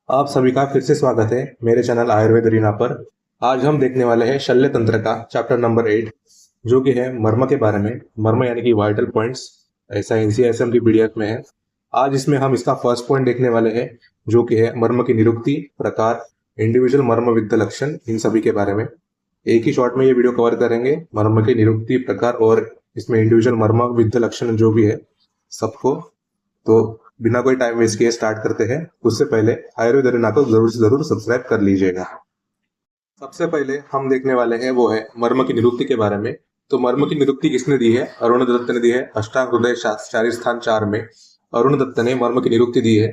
आप सभी का फिर से स्वागत है मेरे चैनल आयुर्वेद रीना पर। आज हम देखने वाले हैं शल्य तंत्र का चैप्टर नंबर 8, जो कि है मर्म के बारे में। मर्म यानी कि वाइटल पॉइंट्स, ऐसा एनसीआईएसएम की पीडीएफ में है। आज इसमें हम इसका फर्स्ट पॉइंट देखने वाले हैं, जो कि है मर्म की निरुक्ति, प्रकार, इंडिविजुअल मर्म विद लक्षण, इन सभी के बारे में। एक ही शॉट में ये वीडियो कवर करेंगे, मर्म की निरुक्ति, प्रकार और इसमें इंडिविजुअल मर्म विद लक्षण जो भी है सबको। तो बिना कोई टाइम वेस्ट किए स्टार्ट करते हैं। उससे पहले आयुर्वेद अरीना को जरूर से जरूर सब्सक्राइब कर लीजिएगा। सबसे पहले हम देखने वाले हैं वो है मर्म की निरुक्ति के बारे में। तो मर्म की निरुक्ति किसने दी है? अरुण दत्त ने दी है। अष्टांग हृदय शास्त्रारी स्थान 4 में अरुण दत्त ने मर्म की निरुक्ति दी है।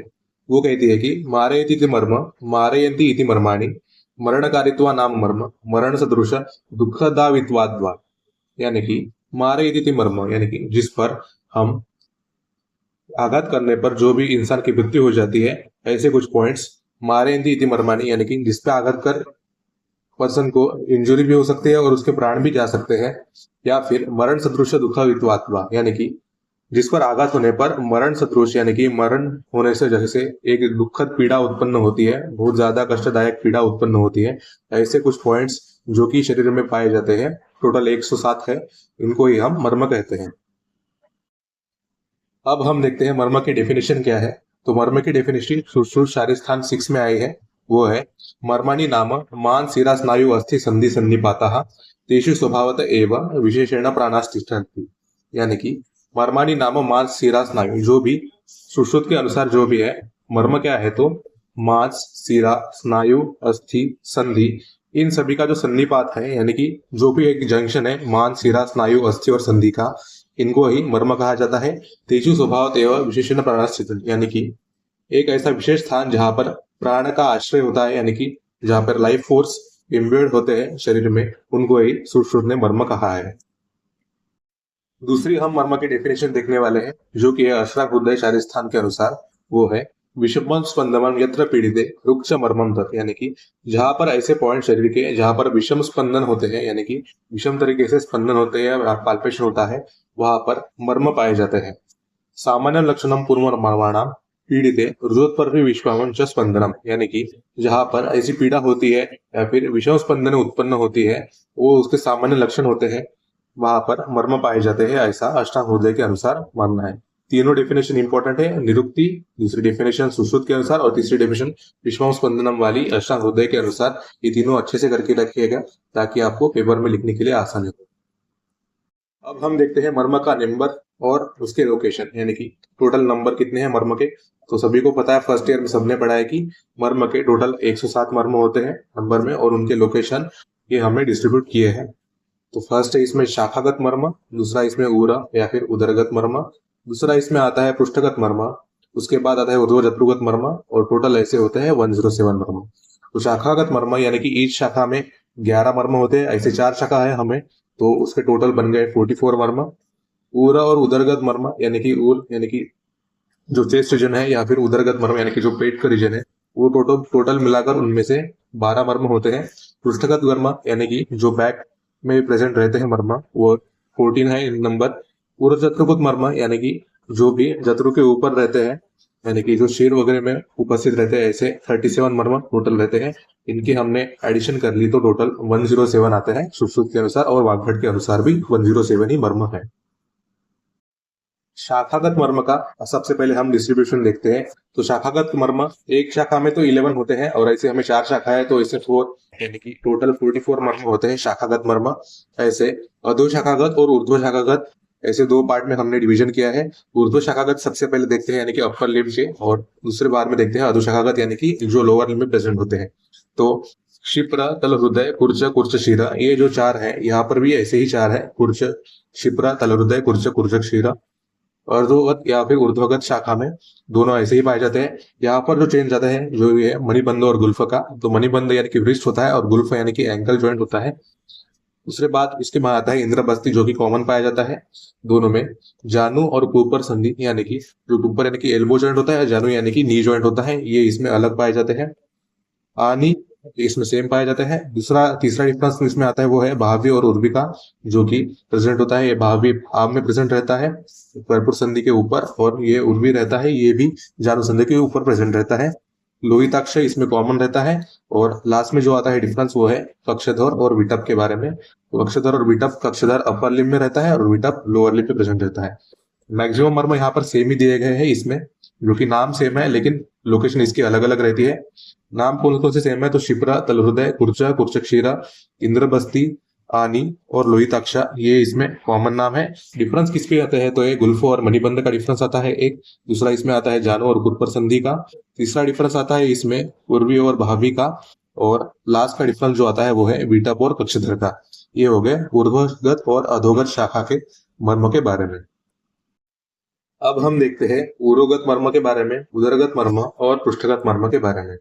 वो कहती है कि मारयति इति मर्म, मारयन्ति इति मर्माणि, मरणकारित्वा नाम मर्म, मरण सदृश दुःखदावित्वाद्वा। यानी कि मारयति इति मर्म यानी कि जिस पर हम आघात करने पर जो भी इंसान की मृत्यु हो जाती है, ऐसे कुछ पॉइंट्स। मारेंदी इति मर्माणी यानी कि जिस पे आघात कर पर्सन को इंजुरी भी हो सकती है और उसके प्राण भी जा सकते हैं। या फिर मरण सदृश दुखावित्वात्वा यानी कि जिस पर आघात होने पर मरण सदृश यानी कि मरण होने से जैसे एक दुखद पीड़ा उत्पन्न होती है, बहुत ज्यादा कष्टदायक पीड़ा उत्पन्न होती है, ऐसे कुछ पॉइंट्स जो कि शरीर में पाए जाते हैं। टोटल 107 है, इनको ही हम मर्म कहते हैं। अब हम देखते हैं मर्म की डेफिनेशन क्या है। तो मर्म की डेफिनेशन सुश्रुत शारीस्थान 6 में आई है। वो है मर्माणि नाम मान शिरा स्नायु अस्थि संधि सन्निपाता तेषु स्वभावत एव विशेषण प्राणास्तिष्ठन्ति। यानी कि मर्माणि नाम मान शिरा स्नायु, जो भी सुश्रुत के अनुसार जो भी है मर्म क्या है, तो मांस, शिरा, स्नायु, अस्थि, संधि, इन सभी का जो सन्निपात है, यानी कि जो भी एक जंक्शन है मांस, शिरा, स्नायु, अस्थि और संधि का, इनको ही मर्म कहा जाता है। तेजु स्वभाव एवं विशेषण प्राणस्थित, यानी कि एक ऐसा विशेष स्थान जहां पर प्राण का आश्रय होता है, यानी कि जहां पर लाइफ फोर्स इम्बेड होते हैं शरीर में, उनको ही सुश्रुत ने मर्म कहा है। दूसरी हम मर्म की डेफिनेशन देखने वाले हैं, जो कि है अश्राक हृदय शारीस्थान के अनुसार। वो है विषम स्पंदन यत्र पीड़िते रुक्ष मर्मम तत्, यानी कि जहां पर ऐसे पॉइंट शरीर के जहां पर विषम स्पंदन होते हैं, यानी कि विषम तरीके से स्पंदन होते हैं, पाल्पेशन होता है, वहां पर मर्म पाए जाते हैं। सामान्य लक्षणम पूर्व मर्माणाम पीड़िते हृदयोत्पत्ति विश्वाम च स्पंदनम, यानी कि जहां पर ऐसी पीड़ा होती है या फिर विषम स्पंदन उत्पन्न होती है, वो उसके सामान्य लक्षण होते हैं, वहां पर मर्म पाए जाते हैं, ऐसा अष्टांग हृदय के अनुसार मानना है। तीनों डेफिनेशन इंपॉर्टेंट है। निरुक्ति, दूसरी डेफिनेशन सुश्रुत के अनुसार, और तीसरी डेफिनेशन विश्वाम स्पंदनम वाली अष्टांग हृदय के अनुसार। ये तीनों अच्छे से करके रखिएगा ताकि आपको पेपर में लिखने के लिए आसानी हो। अब हम देखते हैं मर्म का नंबर और उसके लोकेशन, यानी कि टोटल नंबर कितने हैं मर्म के। तो सभी को पता है, फर्स्ट ईयर में सबने पढ़ा है कि मर्म के टोटल 107 मर्म होते हैं नंबर में, और उनके लोकेशन ये हमने डिस्ट्रीब्यूट किए हैं। तो फर्स्ट है इसमें शाखागत मर्म, दूसरा इसमें उरा या फिर उदरगत मर्म, दूसरा इसमें आता है पृष्ठगत मर्म, उसके बाद आता है ऊर्ध्वजत्रुगत मर्म, और टोटल ऐसे होते हैं 107 मर्म। तो शाखागत मर्म यानी कि ईच शाखा में 11 मर्म होते हैं, ऐसे 4 शाखा है हमें, तो उसके टोटल बन गए 44 मर्म। ऊरा और उदरगत मर्म यानी कि ऊर यानी कि जो चेस्ट रीजन है, या फिर उदरगत मर्म यानी कि जो पेट का रीजन है, वो टोटल मिलाकर उनमें से 12 मर्म होते हैं। पृष्ठगत मर्म यानी कि जो बैक में प्रेजेंट रहते हैं मर्म, वो 14 है इन नंबर। ऊर्ध्वजत्रुगत मर्म यानी कि जो भी जत्रु के ऊपर रहते हैं, यानी कि जो शीर वगैरह में उपस्थित रहते हैं, ऐसे 37 मर्म टोटल रहते हैं। इनकी हमने एडिशन कर ली तो टोटल 107 आते हैं सुश्रुत के अनुसार, और वाग्भट के अनुसार भी 107 ही मर्म है। शाखागत मर्म का सबसे पहले हम डिस्ट्रीब्यूशन देखते हैं। तो शाखागत मर्म एक शाखा में तो 11 होते हैं, और ऐसे हमें 4 शाखा है तो इससे 4, यानी कि टोटल 44 मर्म होते हैं शाखागत मर्म। ऐसे अधो शाखागत और ऊर्ध्व शाखागत, ऐसे 2 पार्ट में हमने डिवीजन किया है। ऊर्ध्व शाखागत सबसे पहले देखते हैं, यानी कि अपर लिम्ब के, और दूसरे बार में देखते हैं अधो शाखागत, यानी कि जो लोअर लिम्ब में प्रेजेंट होते हैं। तो क्षिप्रा, तल हृदय, कुर्च, कुर्च शिरा, ये जो 4 है, यहाँ पर भी ऐसे ही 4 है, कुर्च, क्षिप्रा, तल हृदय, कुर्च, कुर्च शिरा। अर्धोगत या फिर ऊर्ध्वगत शाखा में दोनों ऐसे ही पाए जाते हैं। यहाँ पर जो चेंज आता है जो ये है मणिबंध और गुल्फ का। तो मणिबंध यानी कि वृष्ट होता है, और गुल्फ यानी कि एंकल जॉइंट होता है। दूसरे बात इसके बाद आता है इंद्रबस्ती, जो कि कॉमन पाया जाता है दोनों में। जानू और कुपर संधि, यानी कि जो कुपर यानी कि एल्बो जॉइंट होता है, जानू यानी कि नी जॉइंट होता है, ये इसमें अलग पाए जाते हैं। आनी इसमें सेम पाया जाता है। तीसरा डिफरेंस इसमें आता है वो है भाव्य और उर्वी का, जो कि प्रेजेंट होता है, ये भाव्य आम में प्रेजेंट रहता है कर्पूर संधि के ऊपर, और ये उर्वी रहता है, ये भी जानु संधि के ऊपर प्रेजेंट रहता है। लोहिताक्ष इसमें कॉमन रहता है। और लास्ट में जो आता है डिफरेंस वो है कक्षधर और विटप के बारे में। तो कक्षधर और विटप, कक्षधर अपर लिप में रहता है और विटप लोअर लिप में प्रेजेंट रहता है। मैक्सिमम मर्म यहाँ पर सेम ही दिए गए हैं इसमें, जो कि नाम सेम है लेकिन लोकेशन इसकी अलग अलग रहती है। नाम कौन कौन से सेम है तो शिप्रा, तलहृदय, कुर्चा, कुर्चक्षीरा, इंद्रबस्ती, आनी और लोहिताक्षा, ये इसमें कॉमन नाम है। डिफरेंस किस पे आते हैं तो ये गुल्फो और मणिबंध का डिफरेंस आता है एक। दूसरा इसमें आता है जानो और गुरुपर संधि का। तीसरा डिफरेंस आता है इसमें पूर्वी और भावी का। और लास्ट का डिफरेंस जो आता है वो है विटप और कक्षधर का। ये हो गए ऊर्ध्वगत और अधोगत शाखा के मर्म के बारे में। अब हम देखते हैं उरोगत मर्म के बारे में, उदरगत मर्म और पृष्ठगत मर्म के बारे में।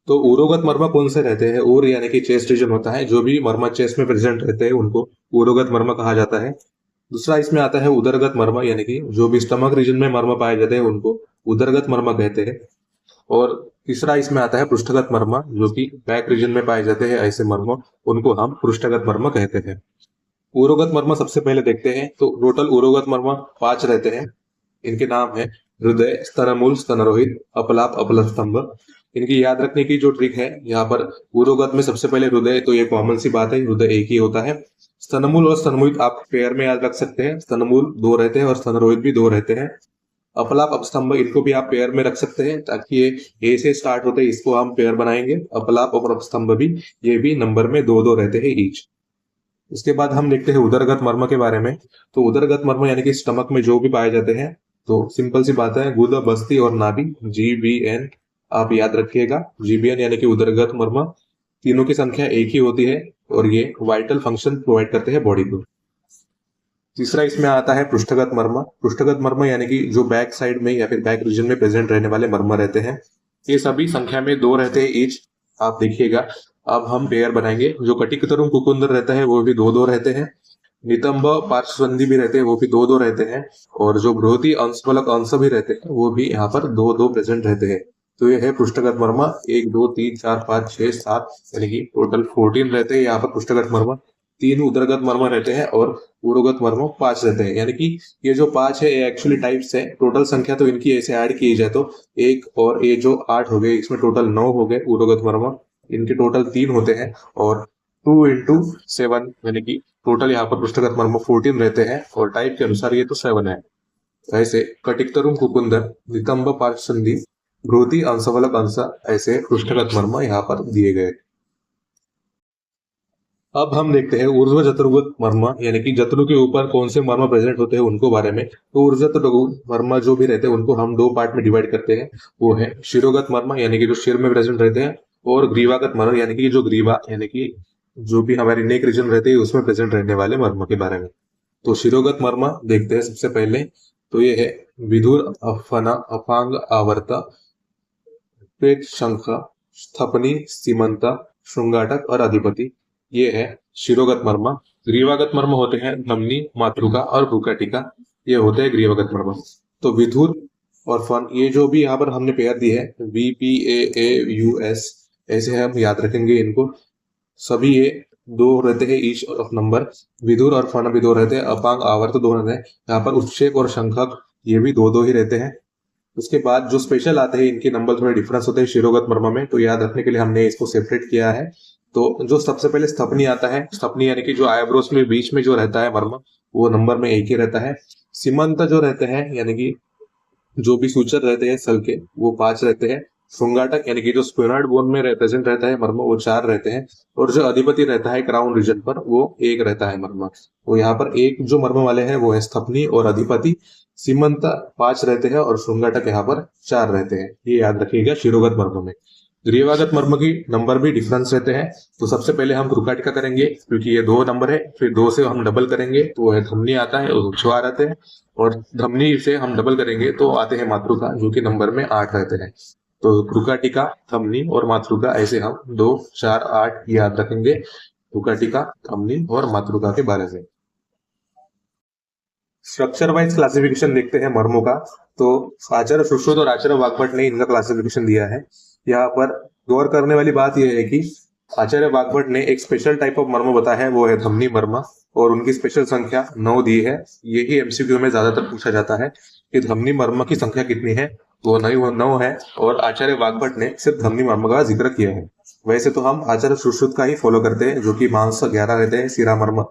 तो उरोगत मर्म कौन से रहते हैं? उर यानी कि चेस्ट रीजन होता है, जो भी मर्म चेस्ट में प्रेजेंट रहते हैं उनको उरोगत मर्म कहा जाता है। दूसरा इसमें आता है उदरगत मर्म, यानी कि जो भी स्टमक रीजन में मर्म पाए जाते हैं उनको उदरगत मर्म कहते हैं। और तीसरा इसमें आता है पृष्ठगत मर्म, जो कि बैक रीजन में पाए जाते हैं ऐसे मर्म, उनको हम पृष्ठगत मर्म कहते हैं। उरोगत मर्म सबसे पहले देखते हैं। तो टोटल उरोगत मर्म 5 रहते हैं। इनके नाम है हृदय, स्तनमूल, स्तनरोहित, अपलाप, अपलस्तंभ। इनकी याद रखने की जो ट्रिक है यहाँ पर, उरोगत में सबसे पहले हृदय, तो ये कॉमन सी बात है, हृदय एक ही होता है। स्तनमूल और स्तनरोहित आप पेयर में याद रख सकते हैं, स्तनमूल 2 रहते हैं और स्तनरोहित भी 2 रहते हैं। अपलाप, अपस्तंभ इनको भी आप पेयर में रख सकते हैं, ताकि ये ए से स्टार्ट होते हैं, इसको हम पेयर बनाएंगे। अपलाप और अपस्तंभ भी, ये भी नंबर में 2-2 रहते हैं ईच। उसके बाद हम देखते हैं उदरगत मर्म के बारे में। तो उदरगत मर्म यानी कि स्टमक में जो भी पाए जाते हैं, तो सिंपल सी बात है, गुदा, बस्ती और नाभि, GBN आप याद रखिएगा। GBN यानी कि उदरगत मर्म, तीनों की संख्या एक ही होती है और ये वाइटल फंक्शन प्रोवाइड करते हैं बॉडी को। तीसरा इसमें आता है पृष्ठगत मर्म। पृष्ठगत मर्म यानी कि जो बैक साइड में या फिर बैक रीजन में प्रेजेंट रहने वाले मर्म रहते हैं, ये सभी संख्या में 2 रहते हैं ईच। आप देखिएगा, अब हम पेयर बनाएंगे। जो कटिकतरुम कुकुंदर रहता है वो भी 2-2 रहते हैं। नितंब पार्श्वसंधि भी रहते हैं, वो भी 2-2 रहते हैं। और जो बृहति अंशफलक अंश भी रहते हैं वो भी यहाँ पर 2-2 प्रेजेंट रहते हैं। तो ये है पृष्ठगत मर्म। 1 2 3 4 5 6 7 यानी कि टोटल 14 रहते हैं यहाँ पर पृष्ठगत मर्म। 3 उदरगत मर्म रहते हैं और उरोगत मर्म 5 रहते हैं। यानी कि ये जो 5 है ये एक्चुअली टाइप्स है। टोटल संख्या तो इनकी ऐसे ऐड की जाए तो 1 और ये जो 8 हो गए, इसमें टोटल 9 हो गए उरोगत मर्म। इनके टोटल 3 होते हैं और 2 into 7 यानी कि टोटल यहाँ पर पृष्ठगत मर्म 14 रहते हैं और टाइप के अनुसार ये तो 7 है। ऐसे कटिकतरुम कुकुंदर, नितंब पार्श्वसंधि, बृहति अंशफलक अंश, ऐसे पृष्ठगत मर्म यहाँ पर दिए गए। अब हम देखते हैं ऊर्ध्व चतुर्भुज मर्म, यानी कि जतु के ऊपर कौन से मर्म प्रेजेंट होते हैं उनको बारे में। तो ऊर्ध्व चतुर्भुज मर्म जो भी रहते हैं उनको हम 2 पार्ट में डिवाइड करते हैं। वो है शिरोगत मर्म, यानी कि जो सिर में प्रेजेंट रहते हैं, और ग्रीवागत मर्म, यानी कि जो ग्रीवा यानी कि जो भी हमारी नेक रीजन रहती है उसमें प्रेजेंट रहने वाले मर्म के बारे में। तो शिरोगत मर्म देखते हैं सबसे पहले। तो ये है विधुर, अफना, अपांग, आवर्त, पेट, शंख, स्थपनी, सीमंत, श्रृंगाटक और अधिपति। ये है शिरोगत मर्म। ग्रीवागत मर्म होते हैं धमनी, मातृका और भ्रूकटिका, ये होते हैं ग्रीवागत मर्म। तो विधुर और फन, ये जो भी यहाँ पर हमने पेयर दी है VPAAUS, ऐसे हम याद रखेंगे इनको। सभी ये 2 रहते हैं ईच ऑफ नंबर। विधुर और फन भी 2 रहते हैं। अपांग, आवर्त 2 रहते हैं। यहाँ पर उत्क्षेप और शंखक ये भी 2-2 ही रहते हैं। उसके बाद जो स्पेशल आते हैं, इनके नंबर थोड़े डिफरेंस होते हैं शिरोगत मर्म में, तो याद रखने के लिए हमने इसको सेपरेट किया है। तो जो सबसे पहले स्थपनी आता है, स्थपनी यानी कि जो आईब्रोस में बीच में जो रहता है मर्म, वो नंबर में 1 ही रहता है। सीमंत जो रहते हैं, यानी कि जो भी सूचर रहते हैं सल के, वो 5 रहते हैं। श्रृंगाटक यानी कि जो स्पिनॉइड बोन में प्रेजेंट रहता है मर्म, वो 4 रहते हैं। और जो अधिपति रहता है क्राउन रीजन पर, वो 1 रहता है मर्म। तो यहाँ पर एक जो मर्म वाले हैं वो है स्थपनी और अधिपति। सीमंत 5 रहते हैं और श्रृंगाटक यहाँ पर 4 रहते हैं। ये याद रखिएगा शिरोगत मर्म में। ग्रीवागत मर्म की नंबर भी डिफरेंस रहते हैं। तो सबसे पहले हम भ्रूकटिका करेंगे, क्योंकि ये 2 नंबर है। फिर 2 से हम डबल करेंगे तो वो है धमनी आता है, और 6 आते हैं। और धमनी से हम डबल करेंगे तो आते हैं मातृका, जो कि नंबर में 8 रहते हैं। तो भ्रूकटिका, धमनी और मातृका, ऐसे हम 2 4 8 याद रखेंगे भ्रूकटिका, धमनी और मातृका के बारे में। स्ट्रक्चर वाइज क्लासिफिकेशन देखते हैं मर्मों का। तो आचार्य सुश्रुत और आचार्य वाग्भट ने इनका क्लासिफिकेशन दिया है। यहाँ पर गौर करने वाली बात यह है कि आचार्य वाग्भट ने एक स्पेशल टाइप ऑफ मर्म बताया है, वो है धमनी मर्म, और उनकी स्पेशल संख्या 9 दी है। यही MCQ में ज्यादातर पूछा जाता है कि धमनी मर्म की संख्या कितनी है। वो नौ है और आचार्य वाग्भट ने सिर्फ धमनी मर्म का जिक्र किया है। वैसे तो हम आचार्य सुश्रुत का ही फॉलो करते हैं, जो कि मांस 11 रहते हैं, शिरा मर्म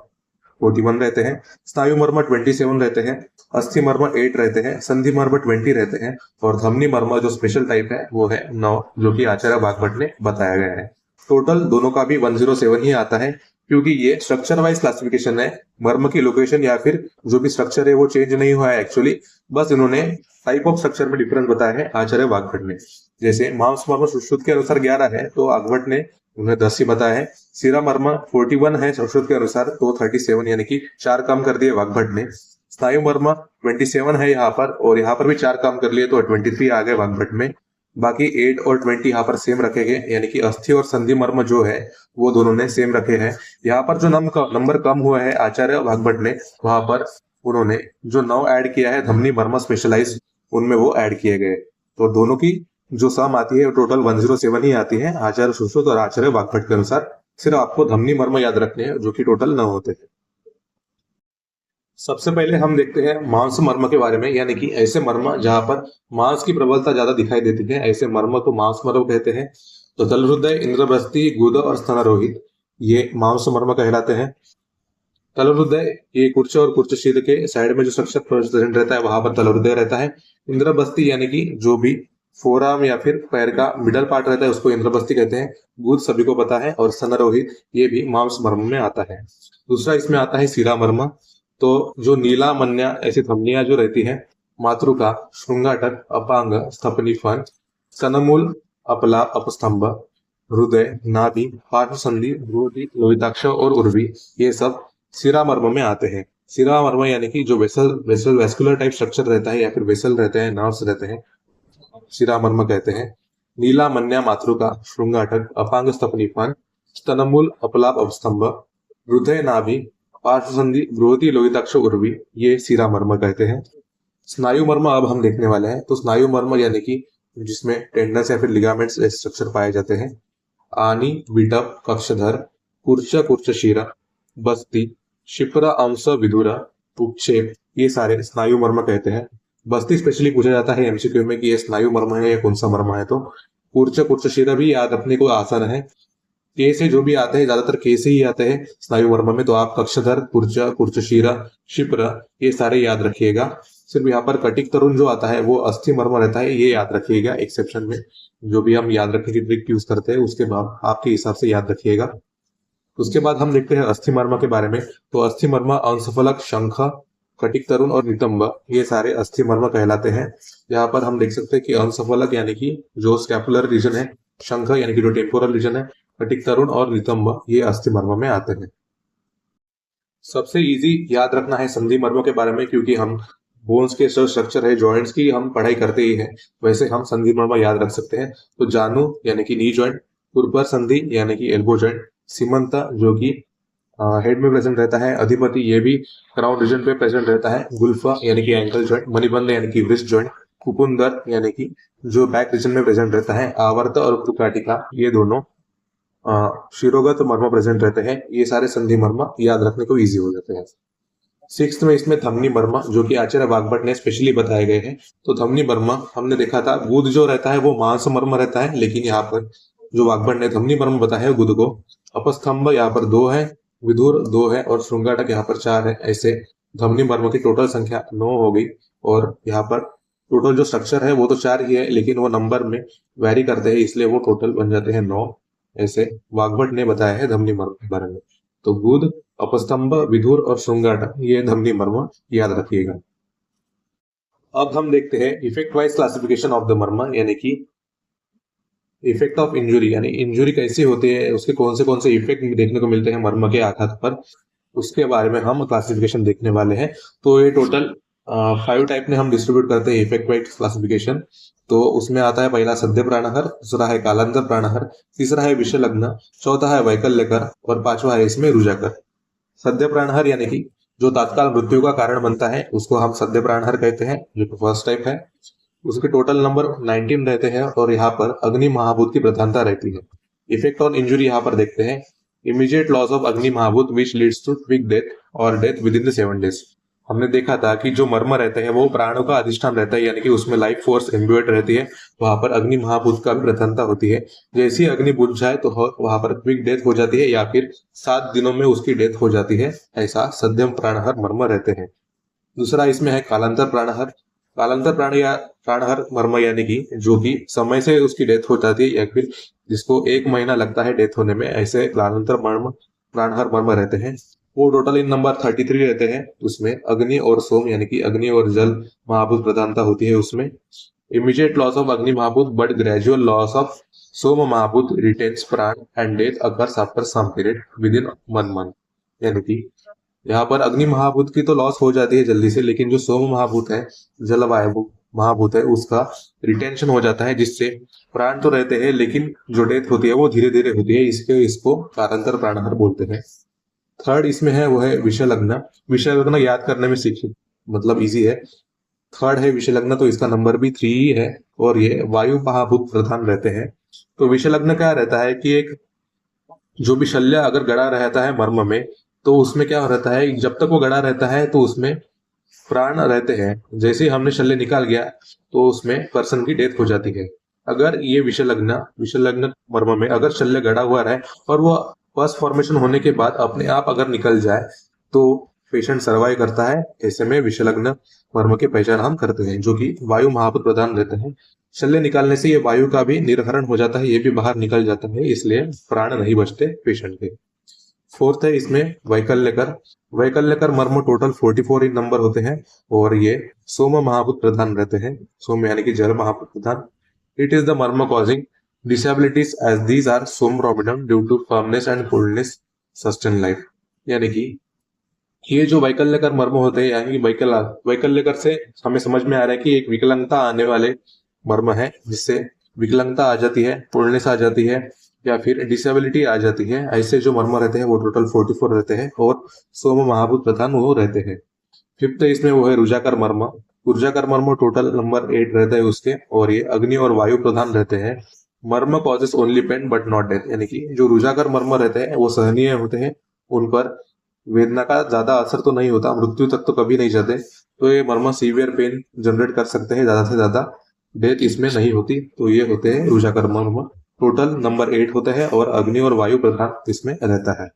41 रहते हैं, स्नायु मर्म 27 रहते हैं, अस्थि मर्म 8 रहते हैं, संधि मर्म 20 रहते हैं और धमनी मर्म जो स्पेशल टाइप है वो है 9, जो कि आचार्य वाग्भट ने बताया गया है। टोटल दोनों का भी 107 ही आता है, क्योंकि ये स्ट्रक्चर वाइज क्लासिफिकेशन है। मर्म की लोकेशन या फिर जो भी स्ट्रक्चर है वो चेंज नहीं हुआ है एक्चुअली, बस इन्होंने टाइप ऑफ स्ट्रक्चर में डिफरेंस बताया है आचार्य वाग्भट ने। जैसे मांस मर्म सुश्रुत के अनुसार 11 है तो वाग्भट ने उन्हें 10 ही बताया है। सिरा मर्म 41 है सुश्रुत के अनुसार तो 37 यानी कि 4 कम कर दिए वाग्भट ने। स्नायु मर्म 27 है यहाँ पर और यहाँ पर भी 4 कम कर लिए तो 23 आ गए वाग्भट में। बाकी 8 और 20 यहाँ पर सेम रखे गए, यानी कि अस्थि और संधि मर्म जो है वो दोनों ने सेम रखे हैं। यहाँ पर जो नंबर कम हुआ है आचार्य वाग्भट ने, वहां पर उन्होंने जो 9 ऐड किया है धमनी मर्म स्पेशलाइज, उनमें वो ऐड किए गए। तो दोनों की जो सम आती है टोटल 107 ही आती है आचार्य सुश्रुत और आचार्य वाग्भट के अनुसार। सिर्फ आपको धमनी मर्म याद रखने हैं जो कि टोटल 9 होते हैं। सबसे पहले हम देखते हैं मांस मर्म के बारे में, यानी कि ऐसे मर्म जहां पर मांस की प्रबलता ज्यादा दिखाई देती है, ऐसे मर्म को मांस मर्म कहते हैं। तो तल हृदय, इंद्रबस्ती, गुद और स्तनरोहित ये मांस मर्म कहलाते हैं। तल हृदय ये कुर्च और कुर्चशील के साइड में जो स्ट्रक्चर प्रेजेंट रहता है वहां पर तल हृदय रहता है। इंद्रबस्ती यानी कि जो भी फोराम या फिर पैर का मिडल पार्ट रहता है उसको इंद्रबस्ती कहते हैं। गुद सभी को पता है और स्तनरोहित ये भी मांस मर्म में आता है। दूसरा इसमें आता है सीरा मर्म। तो जो नीला मन्या ऐसी धमनियां जो रहती है, मातृका, श्रृंगाटक, अपांग, स्थपनी फन, स्तनमूल, अपला, अपस्तंभ, हृदय, नाभि, पार्श्वसंधि, भ्रूधि, लोहिताक्ष और उर्वी ये सब सिरा मर्म में आते हैं। सिरा मर्म यानी कि जो वेस्कुलर टाइप स्ट्रक्चर रहता है या फिर वेसल रहते हैं, नर्व्स रहते हैं, सिरा मर्म कहते हैं। नीला मन्या मातृका, श्रृंगाटक, अपांग स्थपनी फन, स्तनमूल, अपलाप, अपस्तंभ, हृदय, नाभि, पार्श्वसंधि, बृहति, लोहिताक्ष, उर्वी ये सिरा मर्म कहते हैं। स्नायु मर्म अब हम देखने वाले हैं। तो स्नायु मर्म यानी कि जिसमें टेंडन्स या फिर लिगामेंट्स स्ट्रक्चर पाए जाते हैं। आनी, विटप, कक्षधर, कुर्च, कुर्चशीरा, बस्ती, शिप्रा, अंश, विधुरा, उपक्षेप ये सारे स्नायु मर्म कहते हैं। बस्ती स्पेशली पूछा जाता है एमसीक्यू में कि ये स्नायु मर्म है या कौन सा मर्म है। तो कुर्च, कुर्चशीरा भी याद रखने को आसान है। के से जो भी आते हैं ज्यादातर के से ही आते हैं स्नायु मर्म में। तो आप कक्षधर, कुर्च, कुर्चशीरा, शिप्र ये सारे याद रखिएगा। सिर्फ यहाँ पर कटिक तरुण जो आता है वो अस्थि मर्म रहता है, ये याद रखिएगा एक्सेप्शन में। जो भी हम याद रखने की ट्रिक यूज करते हैं उसके बाद आपके हिसाब से याद रखिएगा। उसके बाद हम देखते हैं अस्थि मर्म के बारे में। तो अस्थि मर्म अंशफलक, शंख, कटिक तरुण और नितंब ये सारे अस्थि मर्म कहलाते हैं। यहाँ पर हम देख सकते हैं कि अंशफलक यानी कि जो स्कैपुलर रीजन है, शंख यानी कि जो टेम्पोरल रीजन है, कटिक तरुण और नितंब ये अस्थि मर्म में आते हैं। सबसे इजी याद रखना है संधि मर्म के बारे में, क्योंकि हम बोन्स के स्ट्रक्चर है, जॉइंट्स की हम पढ़ाई करते ही हैं, वैसे हम संधि मर्म याद रख सकते हैं। तो जानू यानी कि नी जॉइंट, कुरपर संधि यानी कि एल्बो जॉइंट, सीमंता जो कि हेड में प्रेजेंट रहता है, अधिपति ये भी क्राउन रीजन पे प्रेजेंट रहता है, गुल्फा यानी कि एंकल जॉइंट, मणिबंध यानी कि व्रिस्ट जॉइंट, कुकुंदर यानी कि जो बैक रीजन में प्रेजेंट रहता है, आवर्त और भ्रूकाटिका ये दोनों शिरोगत मर्म प्रेजेंट रहते हैं। ये सारे संधि मर्म याद रखने को इजी हो जाते हैं। सिक्स्थ में इसमें धमनी मर्म जो कि आचार्य वाग्भट ने स्पेशली बताए गए हैं। तो धमनी मर्म हमने देखा था गुद जो रहता है वो मांस मर्म रहता है, लेकिन यहाँ पर जो वाग्भट ने धमनी मर्म बताया है गुद को। अपस्तंभ यहाँ पर 2 है, विधुर 2 है और श्रृंगाटक यहाँ पर 4 है। ऐसे धमनी मर्म की टोटल संख्या 9 हो गई। और यहाँ पर टोटल जो स्ट्रक्चर है वो तो 4 ही है, लेकिन वो नंबर में वेरी करते हैं इसलिए वो टोटल बन जाते हैं 9। ऐसे वाग्भट ने बताया है धमनी मर्म के बारे में। तो गुद, अपस्तंभ, विधुर और श्रृंगाटक ये धमनी मर्म याद रखिएगा। अब हम देखते हैं effect wise classification of the मर्म, यानी कि इफेक्ट ऑफ इंजुरी, यानी इंजुरी कैसे होती है, उसके कौन से इफेक्ट देखने को मिलते हैं मर्म के आघात पर, उसके बारे में हम क्लासिफिकेशन देखने वाले हैं। तो ये टोटल 5 टाइप में हम डिस्ट्रीब्यूट करते हैं इफेक्ट वाइज क्लासिफिकेशन। तो उसमें आता है पहला सद्य प्राणहर, दूसरा है कालांतर प्राणहर, तीसरा है विषलग्न, चौथा है वैकल्यकर और 5वां है इसमें रुजाकर। सद्य प्राणहर यानी कि जो तत्काल मृत्यु का कारण बनता है उसको हम सद्य प्राणहर कहते हैं, जो कि फर्स्ट टाइप है। उसके टोटल नंबर 19 रहते हैं और यहाँ पर अग्नि महाभूत की प्रधानता रहती है। इफेक्ट ऑन इंजुरी यहाँ पर देखते हैं, immediate loss of agni mahabhuta which leads to quick death और death within the 7 days। हमने देखा था कि जो मर्म रहते हैं वो प्राणों का अधिष्ठान रहता है, यानी कि उसमें लाइफ फोर्स इम्ब्यूड रहती है। वहां पर अग्नि महाभूत का भी प्रधानता होती है। जैसे ही अग्नि बुझ जाए तो वहां पर क्विक डेथ हो जाती है या फिर 7 दिनों में उसकी डेथ हो जाती है। ऐसा सध्यम प्राणहर मर्म रहते हैं। दूसरा इसमें है कालांतर प्राणहर। कालांतर प्राणहर मर्म यानी कि जो कि समय से उसकी डेथ हो जाती है या फिर जिसको 1 महीना लगता है डेथ होने में, ऐसे कालांतर मर्म प्राणहर मर्म रहते हैं। वो टोटल इन नंबर 33 रहते हैं। उसमें अग्नि और सोम यानी कि अग्नि और जल महाभूत प्रधानता होती है। उसमें immediate loss of agni mahabhuta but gradual loss of soma mahabhuta retains prana and death occurs after some period within 1 month. यानी कि यहाँ पर अग्नि महाभूत की तो लॉस हो जाती है जल्दी से, लेकिन जो सोम महाभूत है, जलवायु महाभूत है, उसका रिटेंशन हो जाता है, जिससे प्राण तो रहते हैं लेकिन जो डेथ होती है वो धीरे धीरे होती है। इसको कालांतर प्राणहर बोलते हैं। थर्ड इसमें है वो है विषलग्न। विषलग्न याद करने में सीखिए, मतलब इजी है। थर्ड है विषलग्न, तो इसका नंबर भी 3 ही है और ये वायु महाभूत प्रधान रहते हैं। तो विषलग्न क्या रहता है कि एक जो भी शल्य अगर गड़ा रहता है मर्म में, तो उसमें क्या रहता है, जब तक वो गड़ा रहता है तो उसमें प्राण रहते हैं। जैसे ही हमने शल्य निकाल गया तो उसमें पर्सन की डेथ हो जाती है। अगर ये विषलग्न मर्म में अगर शल्य गड़ा हुआ रहे और वो पस फॉर्मेशन होने के बाद अपने आप अगर निकल जाए तो पेशेंट सर्वाइव करता है। ऐसे में विषलग्न मर्म की पहचान हम करते हैं, जो कि वायु महाभूत प्रदान रहते हैं। शल्य निकालने से ये वायु का भी निर्हरण हो जाता है, ये भी बाहर निकल जाता है, इसलिए प्राण नहीं बचते पेशेंट के। फोर्थ है इसमें वैकल्यकर। वैकल्यकर मर्म टोटल 44 इन नंबर होते हैं और ये सोम महाभूत प्रधान रहते हैं। सोम यानी कि जल महाभूत प्रधान। It is the marma causing disabilities as these are soma प्रोमिडम due to firmness and fullness sustain life. यानी कि ये जो वैकल्यकर मर्म होते हैं, यानी कि वैकल्यकर से हमें समझ में आ रहा है कि एक विकलांगता आने वाले मर्म है, जिससे विकलांगता आ जाती है, फुलनेस आ जाती है या फिर डिसेबिलिटी आ जाती है। ऐसे जो मर्म रहते हैं वो टोटल 44 रहते हैं और सोम महाभूत प्रधान वो रहते हैं। फिफ्थ इसमें वो है रुजाकर मर्म। रुजाकर मर्म टोटल नंबर 8 रहता है उसके, और ये अग्नि और वायु प्रधान रहते हैं। मर्म causes only pen but not death. यानी कि जो रुजाकर मर्म रहते हैं वो सहनीय होते हैं, उन पर वेदना का ज्यादा असर तो नहीं होता, मृत्यु तक तो कभी नहीं जाते। तो ये मर्म सीवियर पेन जनरेट कर सकते हैं, ज्यादा से ज्यादा डेथ इसमें नहीं होती। तो ये होते हैं रुजाकर मर्म। टोटल नंबर 8 होता है और अग्नि और वायु प्रधान इसमें रहता है।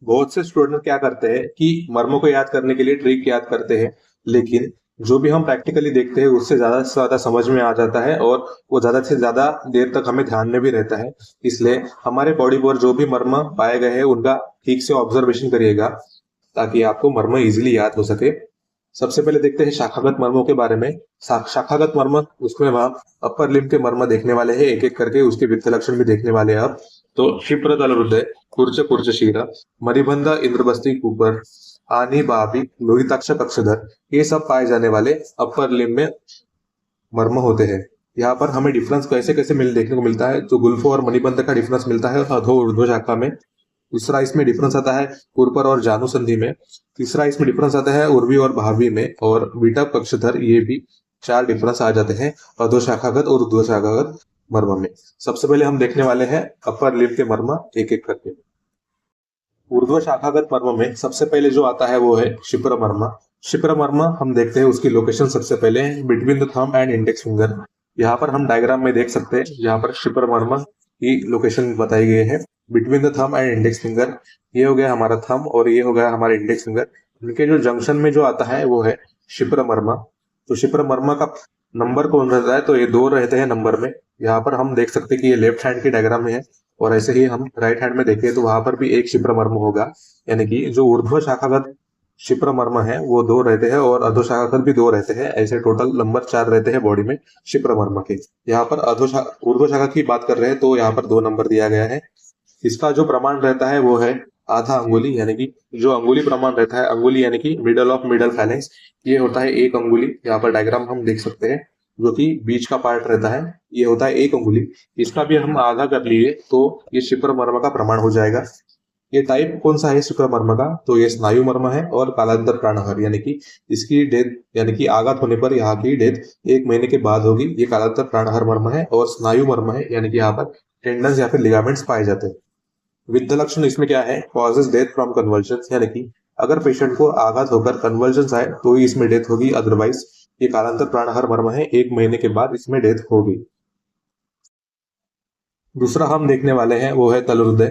बहुत से स्टूडेंट क्या करते हैं कि मर्मों को याद करने के लिए ट्रिक याद करते हैं, लेकिन जो भी हम प्रैक्टिकली देखते हैं उससे ज्यादा से ज्यादा समझ में आ जाता है और वो ज्यादा से ज्यादा देर तक हमें ध्यान में भी रहता है। इसलिए हमारे बॉडी पर जो भी मर्म पाए गए हैं उनका ठीक से ऑब्जर्वेशन करिएगा ताकि आपको मर्म इजिली याद हो सके। सबसे पहले देखते हैं शाखागत मर्मों के बारे में। शाखागत मर्म, उसमें हम अपर लिम्ब के मर्म देखने वाले हैं एक एक करके, उसके वित्त लक्षण भी देखने वाले हैं अब। तो क्षिप्र तल हृदय, कुर्च कुर्च शीरा, मणिबंध इंद्रबस्ती ऊपर, आनी बाबी लोहिताक्ष कक्षधर, ये सब पाए जाने वाले अपर लिम्ब में मर्म होते हैं। यहाँ पर हमें डिफरेंस कैसे कैसे देखने को मिलता है, तो गुल्फो और मणिबंध का डिफरेंस मिलता है अधो ऊर्ध्व शाखा में। दूसरा इसमें डिफरेंस आता है कुरपर और जानु संधि में। तीसरा इसमें डिफरेंस आता है उर्वी और भावी में। और विटप कक्षधर, ये भी 4 डिफरेंस आ जाते हैं अधो शाखागत और ऊर्ध्व शाखागत मर्म में। सबसे पहले हम देखने वाले हैं अपर लिम्ब के मर्म एक एक करके। ऊर्ध्व शाखागत मर्म में सबसे पहले जो आता है वो है क्षिप्र मर्म। क्षिप्र मर्म हम देखते हैं उसकी लोकेशन सबसे पहले between the thumb and index finger. यहाँ पर हम डायग्राम में देख सकते हैं, यहाँ पर क्षिप्र मर्म की लोकेशन बताई गई है between the thumb and index finger. ये हो गया हमारा थंब और ये हो गया हमारा इंडेक्स फिंगर। इनके जो जंक्शन में जो आता है वो है क्षिप्र मर्म। तो क्षिप्र मर्म का नंबर कौन रहता है, तो ये 2 रहते हैं नंबर में। यहाँ पर हम देख सकते हैं कि ये लेफ्ट हैंड की डायग्राम में है और ऐसे ही हम राइट हैंड में देखें तो वहां पर भी एक क्षिप्र मर्म होगा। यानी कि जो ऊर्ध्व शाखागत क्षिप्र मर्म है वो 2 रहते हैं और अधो शाखागत भी 2 रहते हैं। ऐसे टोटल नंबर 4 रहते हैं बॉडी में क्षिप्र मर्म के। यहाँ पर ऊर्ध्व शाखा की बात कर रहे हैं तो यहाँ पर 2 नंबर दिया गया है। इसका जो प्रमाण रहता है वो है आधा अंगुली, यानी कि जो अंगुली प्रमाण रहता है, अंगुली यानी कि मिडल ऑफ मिडल फैलेंक्स, ये होता है 1 अंगुली। यहाँ पर डायग्राम हम देख सकते हैं, जो कि बीच का पार्ट रहता है, ये होता है 1 अंगुली। इसका भी हम आधा कर लिए तो ये क्षिप्र मर्म का प्रमाण हो जाएगा। ये टाइप कौन सा है क्षिप्र मर्म का, तो ये स्नायु मर्म है और कालांतर प्राणहर, यानी कि इसकी डेथ यानी कि आघात होने पर यहाँ की डेथ 1 महीने के बाद होगी। ये कालांतर प्राणहर मर्म है। और स्नायु मर्म है, यानी कि यहाँ पर टेंडन्स या फिर लिगामेंट्स पाए जाते हैं। विद्ध लक्षण इसमें क्या है, कॉजेज डेथ फ्रॉम कन्वल्शन, यानी कि अगर पेशेंट को आघात होकर कन्वर्जन आए तो ही इसमें डेथ होगी, अदरवाइज ये कालांतर प्राणहर मर्म है, 1 महीने के बाद इसमें डेथ होगी। दूसरा हम देखने वाले हैं वो है तल हृदय।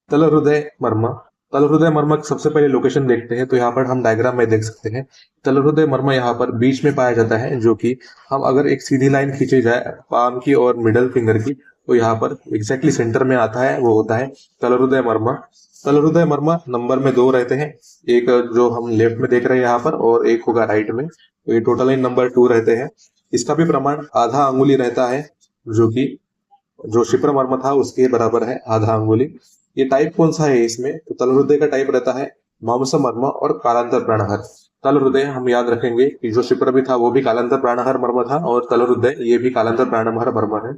तल हृदय मर्म। तल हृदय मर्म की सबसे पहले लोकेशन देखते हैं तो यहाँ पर हम डायग्राम में देख सकते हैं। तल हृदय मर्म यहाँ पर बीच में पाया जाता है, जो कि हम अगर एक सीधी लाइन खींची जाए पाम की और मिडल फिंगर की तो यहाँ पर एग्जैक्टली सेंटर में आता है, वो होता है तल हृदय मर्म। तल हृदय मर्म नंबर में 2 रहते हैं, एक जो हम लेफ्ट में देख रहे हैं यहाँ पर और एक होगा राइट में, तो ये टोटल नंबर 2 रहते हैं। इसका भी प्रमाण आधा अंगुली रहता है, जो कि जो शिप्र मर्म था उसके बराबर है, आधा अंगुली। ये टाइप कौन सा है इसमें, तो तल हृदय का टाइप रहता है मांस मर्म और कालांतर प्राणहर। तल हृदय हम याद रखेंगे कि जो शिप्र भी था वो भी कालांतर प्राणहर मर्म था, और तल हृदय ये भी कालांतर प्राणहर मर्म है।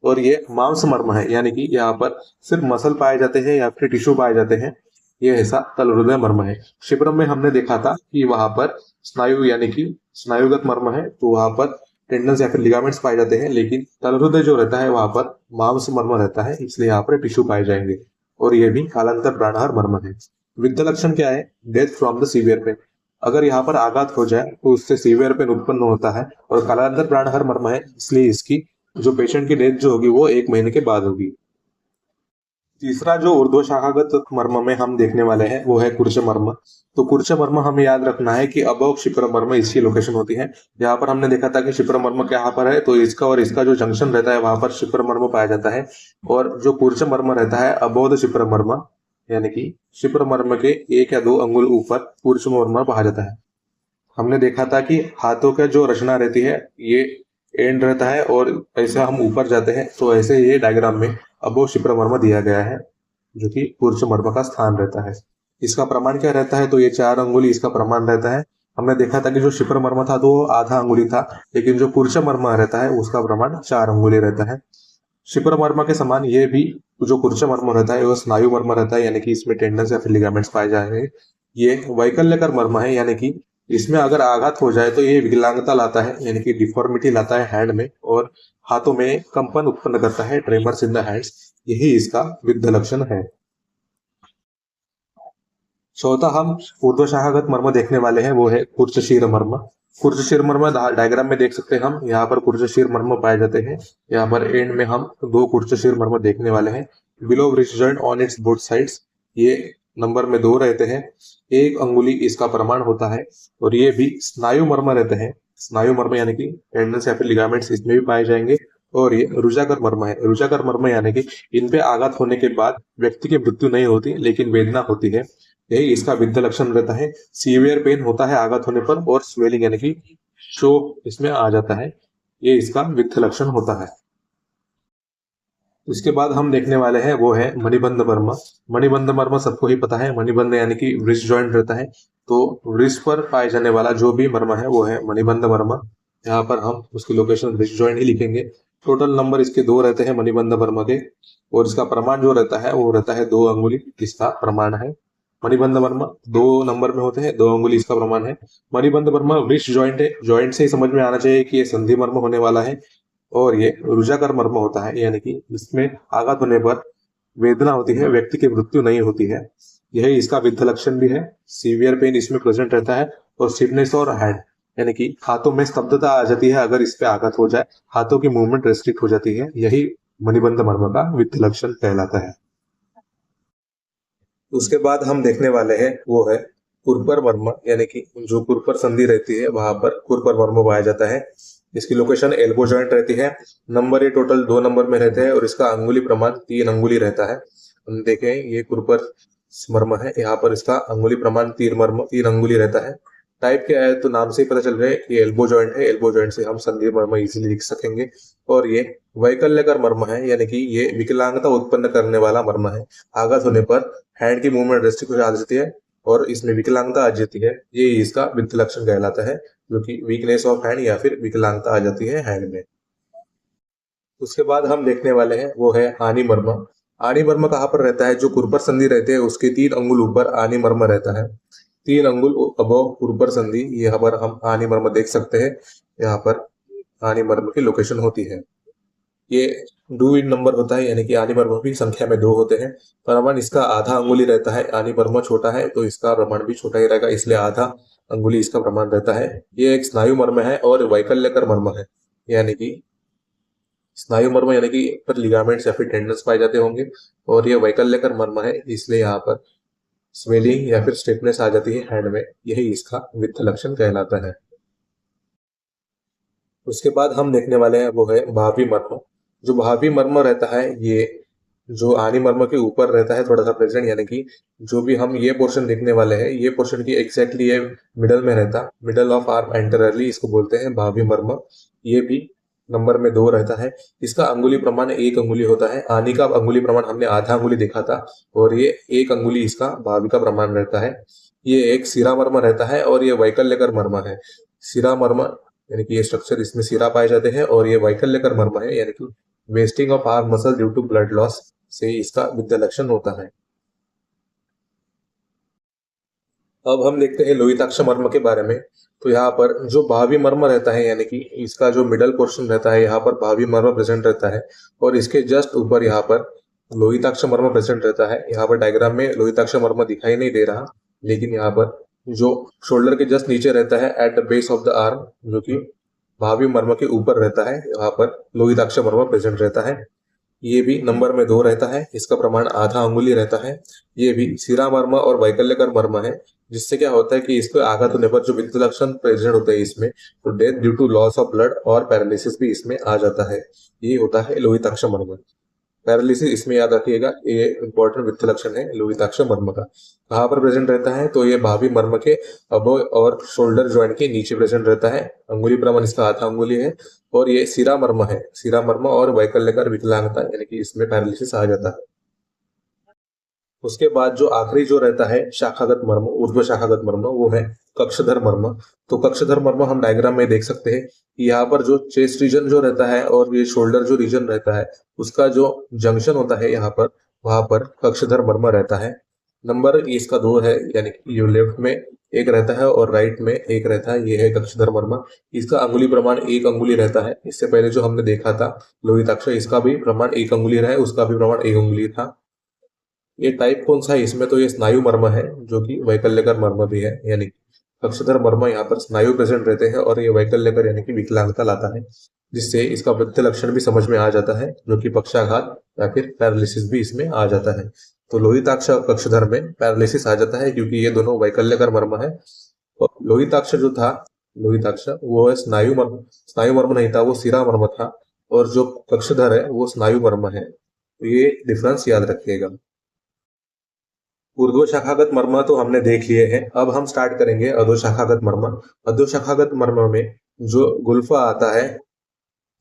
और ये मांस मर्म है, यानी कि यहाँ पर सिर्फ मसल पाए जाते हैं या फिर टिश्यू पाए जाते हैं, ये ऐसा तल हृदय मर्म है। शिप्र में हमने देखा था कि वहां पर स्नायु यानी कि स्नायुगत मर्म है, तो वहां पर टेंडन्स या फिर लिगामेंट्स पाए जाते हैं, लेकिन तल हृदय जो रहता है वहां पर मांस मर्म रहता है, इसलिए यहाँ पर टिश्यू पाए जाएंगे, और ये भी कालांतर प्राणहर मर्म है। विद्ध लक्षण क्या है, death from the severe pain. अगर यहाँ पर आघात हो जाए तो उससे सीवियर पेन उत्पन्न होता है, और कालांतर प्राणहर मर्म है इसलिए इसकी जो पेशेंट की डेथ जो होगी वो 1 महीने के बाद होगी। तीसरा जो ऊर्ध्वशाखागत मर्म में हम देखने वाले हैं वो है कुर्च मर्म। तो कुर्च मर्म हमें याद रखना है कि अबव शिप्र मर्म इसकी लोकेशन होती है। यहाँ पर हमने देखा था कि शिप्र मर्म कहाँ पर है, तो इसका और इसका जो जंक्शन रहता है वहां पर शिप्र मर्म पाया जाता है, और जो कुर्च मर्म रहता है अबोध शिप्र मर्म, यानी कि शिप्र मर्म के 1 या 2 अंगुल ऊपर कुर्च मर्म पाया जाता है। हमने देखा था कि हाथों का जो रचना रहती है ये एंड रहता है, और ऐसे हम ऊपर जाते हैं तो ऐसे ये डायग्राम में अबो शिप्र मर्म दिया गया है, जो कि पुरुष मर्म का स्थान रहता है। इसका प्रमाण क्या रहता है, तो ये 4 अंगुली इसका प्रमाण रहता है। हमने देखा था कि जो शिप्र मर्म था तो वो आधा अंगुली था, लेकिन जो पुरुष मर्म रहता है उसका प्रमाण 4 अंगुली रहता है। शिप्र मर्म के समान ये भी जो पुरुष मर्म रहता है वो स्नायु मर्म रहता है, यानी कि इसमें टेंडन्स या फिर लिगामेंट्स पाए जाएंगे। ये वैकल्यकर मर्म है, यानी कि इसमें अगर आघात हो जाए तो ये विकलांगता लाता है, यानी कि डिफॉर्मिटी लाता है हैंड में, और हाथों में कंपन उत्पन्न करता है, ट्रेमर्स इन द हैंड्स। यही इसका विद्ध लक्षण है। चौथा हम ऊर्ध्वशाखागत मर्म देखने वाले हैं वो है कुर्चशीर मर्म। कुर्चशीर मर्म डायग्राम में देख सकते हैं हम, यहाँ पर कुर्चशीर मर्म पाए जाते हैं। यहाँ पर एंड में हम 2 कुर्चशीर मर्म देखने वाले हैं, below wrist joint on it's both sides. ये नंबर में 2 रहते हैं, 1 अंगुली इसका प्रमाण होता है, और ये भी स्नायु मर्म रहते हैं। स्नायु मर्म यानी कि टेंडन्स या फिर लिगामेंट्स इसमें भी पाए जाएंगे। और ये रुजाकर मर्म है। रुजाकर मर्म यानी कि इन पे आघात होने के बाद व्यक्ति की मृत्यु नहीं होती लेकिन वेदना होती है, यही इसका विद्ध लक्षण रहता है। सीवियर पेन होता है आघात होने पर, और स्वेलिंग यानी कि शो इसमें आ जाता है, ये इसका विद्ध लक्षण होता है। उसके बाद हम देखने वाले हैं वो है मणिबंध मर्म। मणिबंध मर्म सबको ही पता है, मणिबंध यानी कि व्रिस्ट जॉइंट रहता है, तो व्रिस्ट पर पाए जाने वाला जो भी मर्म है वो है मणिबंध मर्म। यहाँ पर हम उसकी लोकेशन व्रिस्ट जॉइंट ही लिखेंगे। टोटल नंबर इसके 2 रहते हैं मणिबंध मर्म के, और इसका प्रमाण जो रहता है वो रहता है 2 अंगुली, इसका प्रमाण है। मणिबंध मर्म 2 नंबर में होते हैं, 2 अंगुली इसका प्रमाण है। मणिबंध मर्म व्रिस्ट जॉइंट है, जॉइंट से ही समझ में आना चाहिए कि ये संधि मर्म होने वाला है, और ये रुजाकर मर्म होता है, यानी कि इसमें आघात होने पर वेदना होती है, व्यक्ति की मृत्यु नहीं होती है, यही इसका विद्ध लक्षण भी है। सीवियर पेन इसमें प्रेजेंट रहता है, और स्टिफनेस और हैंड यानी कि हाथों में स्तब्धता आ जाती है अगर इस पे आघात हो जाए, हाथों की मूवमेंट रेस्ट्रिक्ट हो जाती है, यही मणिबंध मर्म का विद्ध लक्षण कहलाता है। उसके बाद हम देखने वाले हैं वो है कुरपर मर्म, यानी कि जो कुरपर संधि रहती है वहां पर कुरपर मर्म पाया जाता है। इसकी लोकेशन एल्बो जॉइंट रहती है। नंबर ये टोटल 2 नंबर में रहते हैं, और इसका अंगुली प्रमाण 3 अंगुली रहता है। हम देखें ये कुरपर मर्म है, यहाँ पर इसका अंगुली प्रमाण 3 अंगुली रहता है। टाइप क्या है, तो नाम से ही पता चल रहा है कि एल्बो जॉइंट है, एल्बो जॉइंट से हम संधि मर्म इजीली लिख सकेंगे। और ये वैकल्यकर मर्म है, यानी कि ये विकलांगता उत्पन्न करने वाला मर्म है। आघात होने पर हैंड की मूवमेंट रेस्ट्रिक्ट हो जाती है और इसमें विकलांगता आ जाती है, ये इसका विद्ध लक्षण कहलाता है, जो कि वीकनेस ऑफ हैंड या फिर विकलांगता आ जाती है हैंड में। उसके बाद हम देखने वाले हैं वो है आनी मर्म। आनी मर्म कहाँ पर रहता है, जो कुरपर संधि रहते हैं उसके 3 अंगुल ऊपर आनी मर्म रहता है। 3 अंगुल अबव कुरपर संधि, यहाँ पर हम आनी मर्म देख सकते हैं, यहाँ पर आनी मर्म की लोकेशन होती है। ये डू इन नंबर होता है, यानी कि आनी मर्म भी संख्या में 2 होते हैं। प्रमाण इसका आधा अंगुली रहता है, आनी मर्म छोटा है तो इसका प्रमाण भी छोटा ही रहेगा, इसलिए आधा अंगुली इसका प्रमाण रहता है। ये एक स्नायु मर्म है और वैकल्यकर मर्म है, यानी कि स्नायु मर्म यानी कि पर लिगामेंट्स या फिर टेंडन्स पाए जाते होंगे, और ये वैकल्यकर मर्म है, इसलिए यहाँ पर स्वेलिंग या फिर स्टिफनेस आ जाती है हैंड में, यही इसका वित्त लक्षण कहलाता है। उसके बाद हम देखने वाले हैं वो है भावी मर्म। जो भावी मर्म रहता है, ये जो आनी मर्म के ऊपर रहता है थोड़ा सा प्रेजेंट, यानी कि जो भी हम ये पोर्शन देखने वाले हैं, ये पोर्शन की एग्जैक्टली ये मिडल में रहता, मिडल ऑफ आर्म एंटेरियरली, इसको बोलते हैं भावी मर्म। ये भी नंबर में 2 रहता है। इसका अंगुली प्रमाण 1 अंगुली होता है। आनी का अंगुली प्रमाण हमने आधा अंगुली देखा था, और ये 1 अंगुली इसका भावी का प्रमाण रहता है। ये एक सिरा मर्म रहता है और ये वैकल्यकर मर्म है। सिरा मर्म यानी कि ये स्ट्रक्चर, इसमें सिरा पाए जाते हैं, और ये वैकल्यकर मर्म है, यानी कि wasting of arm muscle due to blood loss से इसका विद्या लक्षण होता है। अब हम देखते हैं लोहिताक्ष मर्म के बारे में। तो यहाँ पर जो भावी मर्म रहता है, यानी कि इसका जो मिडल पोर्शन रहता है, यहाँ पर भावी मर्म प्रेजेंट रहता है, और इसके जस्ट ऊपर यहाँ पर लोहिताक्ष मर्म प्रेजेंट रहता है। यहाँ पर डायग्राम में लोहिताक्ष मर्म दिखाई नहीं दे रहा, लेकिन यहाँ पर जो शोल्डर के जस्ट नीचे रहता है eight the base of the arm, जो कि भावी मर्म के ऊपर रहता है, यहाँ पर लोहिताक्ष मर्म प्रेजेंट रहता है। ये भी नंबर में 2 रहता है, इसका प्रमाण आधा अंगुली रहता है। ये भी सिरा मर्म और वैकल्यकर मर्म है, जिससे क्या होता है कि इसको आघात होने पर जो वित्त लक्षण प्रेजेंट होते हैं इसमें, तो death due to loss of blood और पैरालिसिस भी इसमें आ जाता है। ये होता है लोहिताक्ष मर्म। पैरालिसिस इसमें याद रखिएगा, ये इंपॉर्टेंट वित्त लक्षण है लोहिताक्ष मर्म का। कहाँ पर प्रेजेंट रहता है, तो ये भावी मर्म के अबो और शोल्डर जॉइंट के नीचे प्रेजेंट रहता है। अंगुली प्रमाण इसका आधा अंगुली है, और ये सिरा मर्म है। सिरा मर्म और वैकल्यकर विकलांगता यानी कि इसमें पैरालिसिस आ जाता है। उसके बाद जो आखिरी जो रहता है शाखागत मर्म, ऊर्ध्व शाखागत मर्म, वो है कक्षधर मर्म। तो कक्षधर मर्म हम डायग्राम में देख सकते हैं कि यहाँ पर जो चेस्ट रीजन जो रहता है और ये शोल्डर जो रीजन रहता है, उसका जो जंक्शन होता है यहाँ पर, वहां पर कक्षधर मर्म रहता है। नंबर इसका 2 है, यानी कि ये लेफ्ट में एक रहता है और राइट में एक रहता है, ये है कक्षधर मर्म। इसका अंगुली प्रमाण 1 अंगुली रहता है। इससे पहले जो हमने देखा था लोहिताक्ष, इसका भी प्रमाण 1 अंगुली रहा है, उसका भी प्रमाण 1 अंगुली था। ये टाइप कौन सा है इसमें, तो ये स्नायु मर्म है, जो कि वैकल्यकर मर्म भी है, यानी कक्षधर मर्म यहाँ पर स्नायु प्रेजेंट रहते हैं, और ये वैकल्यकर यानी कि विकलांगता लाता है, जिससे इसका वृत्त लक्षण भी समझ में आ जाता है, जो कि पक्षाघात या फिर पैरालिसिस भी इसमें आ जाता है। तो लोहिताक्ष कक्षधर में पैरालिसिस आ जाता है, क्योंकि ये दोनों वैकल्यकर मर्म है। और लोहिताक्ष जो था, लोहिताक्ष वो है स्नायु मर्म नहीं था, वो सिरा मर्म था, और जो कक्षधर है वो स्नायु मर्म है। तो ये डिफरेंस याद रखिएगा। ऊर्ध्व शाखागत मर्म तो हमने देख लिए हैं। अब हम स्टार्ट करेंगे अधो शाखागत मर्म। अधो शाखागत मर्म में जो गुल्फा आता है,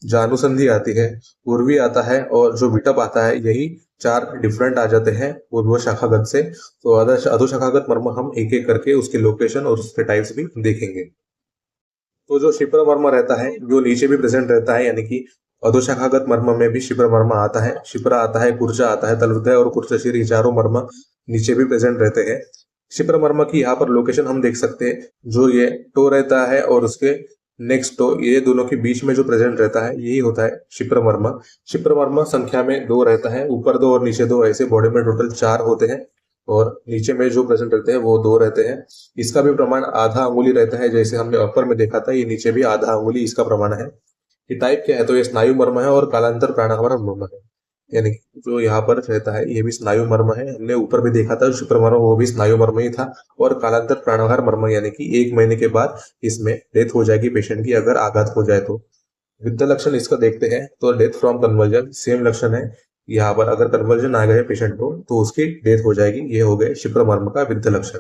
जानुसंधि आती है, पूर्वी आता है, और जो विटप आता है, यही 4 डिफरेंट आ जाते हैं ऊर्ध्व शाखागत से। तो अधो शाखागत मर्म हम एक एक करके उसके लोकेशन और उसके टाइप्स भी देखेंगे। तो जो शिप्र मर्म रहता है, जो नीचे भी प्रेजेंट रहता है, यानी कि अधोशाखागत मर्म में भी शिप्र मर्म आता है। शिप्र आता है, कुर्चा आता है, तलहृदय और कुर्चशीर, ये चारों मर्म नीचे भी प्रेजेंट रहते हैं। शिप्र मर्म की यहाँ पर लोकेशन हम देख सकते हैं, जो ये टो रहता है और उसके नेक्स्ट टो, ये दोनों के बीच में जो प्रेजेंट रहता है, यही होता है शिप्र मर्म। शिप्र मर्म संख्या में 2 रहता है, ऊपर 2 और नीचे 2, ऐसे बॉडी में टोटल 4 होते हैं, और नीचे में जो प्रेजेंट रहते हैं वो 2 रहते हैं। इसका भी प्रमाण आधा अंगुली रहता है, जैसे हमने अपर में देखा था, ये नीचे भी आधा अंगुली इसका प्रमाण है। ये टाइप क्या है, तो ये स्नायु मर्म है और कालांतर प्राणाहार मर्म है, यानी कि जो यहाँ पर रहता है ये भी स्नायु मर्म है। हमने ऊपर भी देखा था शुक्र मर्म, वो भी स्नायु मर्म ही था। और कालांतर प्राणाहार मर्म, यानी कि 1 महीने के बाद इसमें डेथ हो जाएगी पेशेंट की, अगर आघात हो जाए तो। वित्त लक्षण इसका देखते हैं, तो डेथ फ्रॉम कन्वर्जन सेम लक्षण है। यहाँ पर अगर कन्वर्जन आ गए पेशेंट को, तो उसकी डेथ हो जाएगी। ये हो गए शिप्र मर्म का वित्त लक्षण।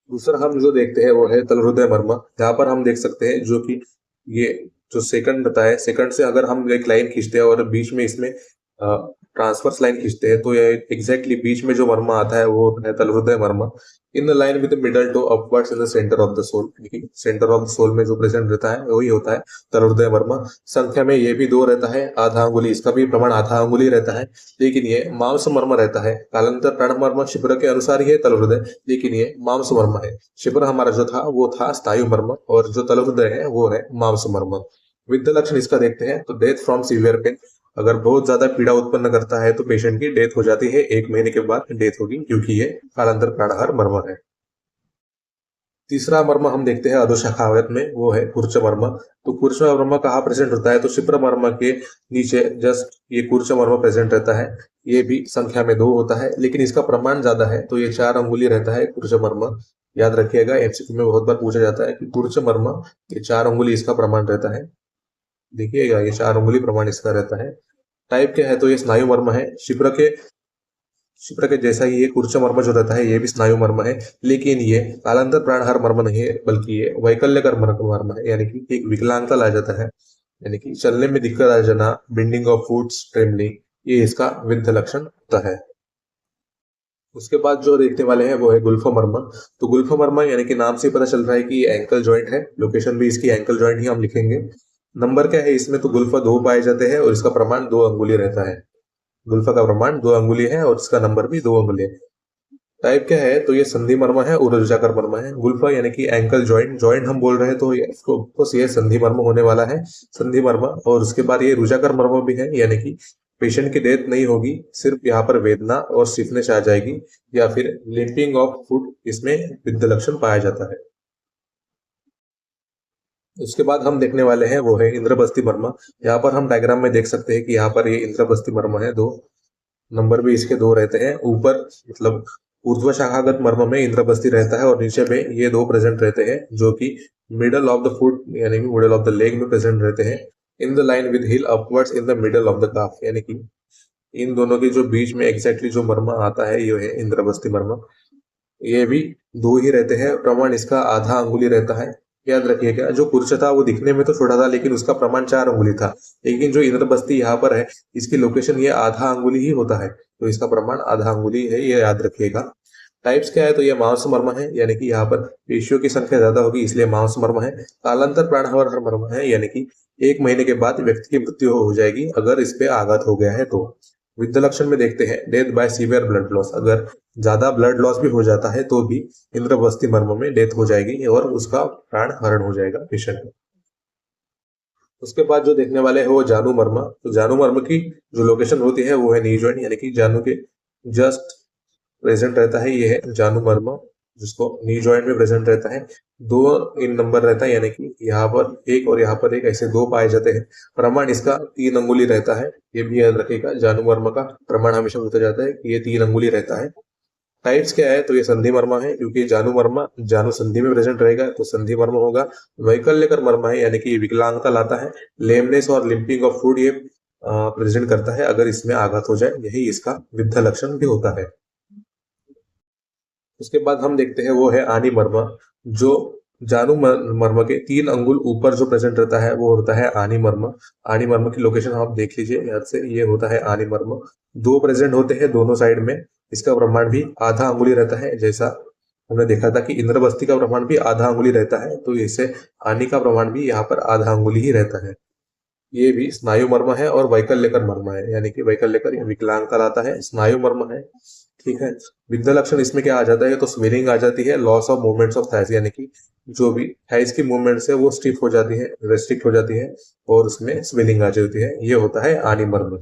दूसरा हम जो देखते हैं वो है तलहृदय मर्म। यहाँ पर हम देख सकते हैं जो कि ये जो सेकंड रहता है, सेकंड से अगर हम एक लाइन खींचते हैं और बीच में इसमें ट्रांसवर्स लाइन खींचते हैं, तो ये एग्जैक्टली बीच में जो मर्म आता है वो है तलहृदय मर्म। In the line with middle toe upwards in the centre of the sole, centre of the sole में जो प्रेजेंट रहता है वही होता है तलहृदय मर्म। संख्या में ये भी 2 रहता है, आधा अंगुली, इसका भी प्रमाण आधा अंगुली रहता है, लेकिन ये मांस मर्म रहता है। कालांतर प्राण मर्म शिप्र के अनुसार ही है तलहृदय, लेकिन ये मांस मर्म है। शिप्र हमारा जो था वो था स्नायु मर्म, और जो तलहृदय है वो है मांस मर्म। विद द लक्षण इसका देखते हैं तो डेथ फ्रॉम सीवियर पेन, अगर बहुत ज्यादा पीड़ा उत्पन्न करता है तो पेशेंट की डेथ हो जाती है, 1 महीने के बाद डेथ होगी क्योंकि ये कालांतर प्राणाहार मर्म है। तीसरा मर्म हम देखते हैं अधोशाखावत में, वो है कुर्च मर्म। तो कुर्च मर्म कहाँ प्रेजेंट होता है, तो शिप्र मर्म के नीचे जस्ट ये कुर्च मर्म प्रेजेंट रहता है। ये भी संख्या में 2 होता है, लेकिन इसका प्रमाण ज्यादा है, तो ये 4 अंगुली रहता है कुर्च मर्म। याद रखिएगा, एमसीक्यू में बहुत बार पूछा जाता है कि कुर्च मर्म, ये 4 अंगुली इसका प्रमाण रहता है। देखिएगा, ये 4 अंगुली प्रमाण इसका रहता है। टाइप क्या है, तो ये स्नायु मर्म है। शिप्र के जैसा ही ये कुर्च मर्म जो रहता है ये भी स्नायु मर्म है, लेकिन ये कालांतर प्राणहार मर्म नहीं है, बल्कि ये वैकल्यकर मर्म है, यानी कि एक विकलांगता ला जाता है, यानी कि चलने में दिक्कत आ जाना, बेंडिंग ऑफ फुट्स, ट्रेमलिंग, ये इसका विरुद्ध लक्षण होता है। उसके बाद जो देखने वाले हैं वो है गुल्फो मर्म। तो गुल्फो मर्म यानी कि नाम से पता चल रहा है कि एंकल जॉइंट है, लोकेशन भी इसकी एंकल जॉइंट ही हम लिखेंगे। नंबर क्या है इसमें, तो गुल्फा 2 पाए जाते हैं और इसका प्रमाण 2 अंगुली रहता है। गुल्फा का प्रमाण 2 अंगुली है और इसका नंबर भी 2 अंगुली है। टाइप क्या है, तो ये संधि मर्म है और रुजाकर मर्म है। गुल्फा यानी कि एंकल जॉइंट, जॉइंट हम बोल रहे हैं तो ये संधि मर्म होने वाला है, संधि मर्म। और उसके बाद ये रुजाकर मर्म भी है, यानी कि पेशेंट की डेथ नहीं होगी, सिर्फ यहाँ पर वेदना और स्टिफनेस आ जाएगी, या फिर लिंपिंग ऑफ फुट इसमें विरुद्ध लक्षण पाया जाता है। उसके बाद हम देखने वाले हैं वो है इंद्रबस्ती मर्म। यहाँ पर हम डायग्राम में देख सकते हैं कि यहाँ पर ये इंद्रबस्ती मर्म है, 2 नंबर भी इसके 2 रहते हैं। ऊपर मतलब ऊर्ध्व शाखागत मर्म में इंद्रबस्ती रहता है और नीचे में ये 2 प्रेजेंट रहते हैं, जो कि मिडल ऑफ द फुट यानी कि मिडल ऑफ द लेग में प्रेजेंट रहते हैं, in the line with heel upwards in the middle of the calf, यानी कि इन दोनों के जो बीच में एग्जैक्टली जो मर्म आता है ये है इंद्रबस्ती मर्म। ये भी 2 ही रहते हैं, प्रमाण इसका आधा अंगुली रहता है। याद रखिएगा, जो कुर्च था वो दिखने में तो छोटा था, लेकिन उसका प्रमाण 4 अंगुली था, लेकिन जो इंद्रबस्ती यहाँ पर है इसकी लोकेशन ये आधा अंगुली ही होता है, तो इसका प्रमाण आधा अंगुली है, ये याद रखिएगा। टाइप्स क्या है, तो ये मांस मर्म है, यानी कि यहाँ पर पेशियों की संख्या ज्यादा होगी इसलिए मांस मर्म है। कालांतर प्राणहार मर्म है, यानी कि 1 महीने के बाद व्यक्ति की मृत्यु हो जाएगी अगर इस पे आघात हो गया है तो। विरुद्ध लक्षण में देखते हैं death by severe blood loss, अगर ज्यादा ब्लड लॉस भी हो जाता है तो भी इंद्रबस्ती मर्म में डेथ हो जाएगी और उसका प्राण हरण हो जाएगा पेशेंट का। उसके बाद जो देखने वाले हैं वो जानू मर्म। तो जानू मर्म की जो लोकेशन होती है वो है नी जॉइंट, यानी कि जानू के जस्ट प्रेजेंट रहता है, ये है जानू मर्म, जिसको नी जॉइंट में प्रेजेंट रहता है। 2 इन नंबर रहता है, यानी कि यहाँ पर 1 और यहाँ पर 1, ऐसे 2 पाए जाते हैं। प्रमाण इसका 3 अंगुली रहता है, ये भी याद रखिएगा, जानू मर्म का प्रमाण हमेशा होता जाता है कि ये 3 अंगुली रहता है। टाइप्स क्या है, तो ये संधि मर्म है, क्योंकि जानू मर्म जानू संधि में प्रेजेंट रहेगा तो संधि मर्म होगा। वैकल्यकर मर्म है, यानी कि विकलांगता लाता है, लेमनेस और लिंपिंग ऑफ फूड ये प्रेजेंट करता है अगर इसमें आघात हो जाए, यही इसका विरुद्ध लक्षण भी होता है। उसके बाद हम देखते हैं वो है आनी मर्म। जो जानू मर्म के 3 अंगुल ऊपर जो प्रेजेंट रहता है वो होता है आनी मर्म। आनी मर्म की लोकेशन आप देख लीजिए याद से, ये होता है आनी मर्म। 2 प्रेजेंट होते हैं दोनों साइड में, इसका प्रमाण भी आधा अंगुली रहता है, जैसा हमने देखा था कि इंद्रबस्ती का प्रमाण भी आधा अंगुली रहता है, तो इससे आनी का प्रमाण भी यहाँ पर आधा अंगुली ही रहता है। ये भी स्नायु मर्म है और वैकल्यकर मर्म है, यानी कि वैकल्यकर विकलांगता लाता है, स्नायु मर्म है। ठीक है, विरुद्ध लक्षण इसमें क्या आ जाता है, तो स्वेलिंग आ जाती है, loss of movements of thighs, यानी कि जो भी थाइस की मूवमेंट्स है वो स्टिफ हो जाती है, रेस्ट्रिक्ट हो जाती है और उसमें स्वेलिंग आ जाती है, ये होता है आनी मर्म।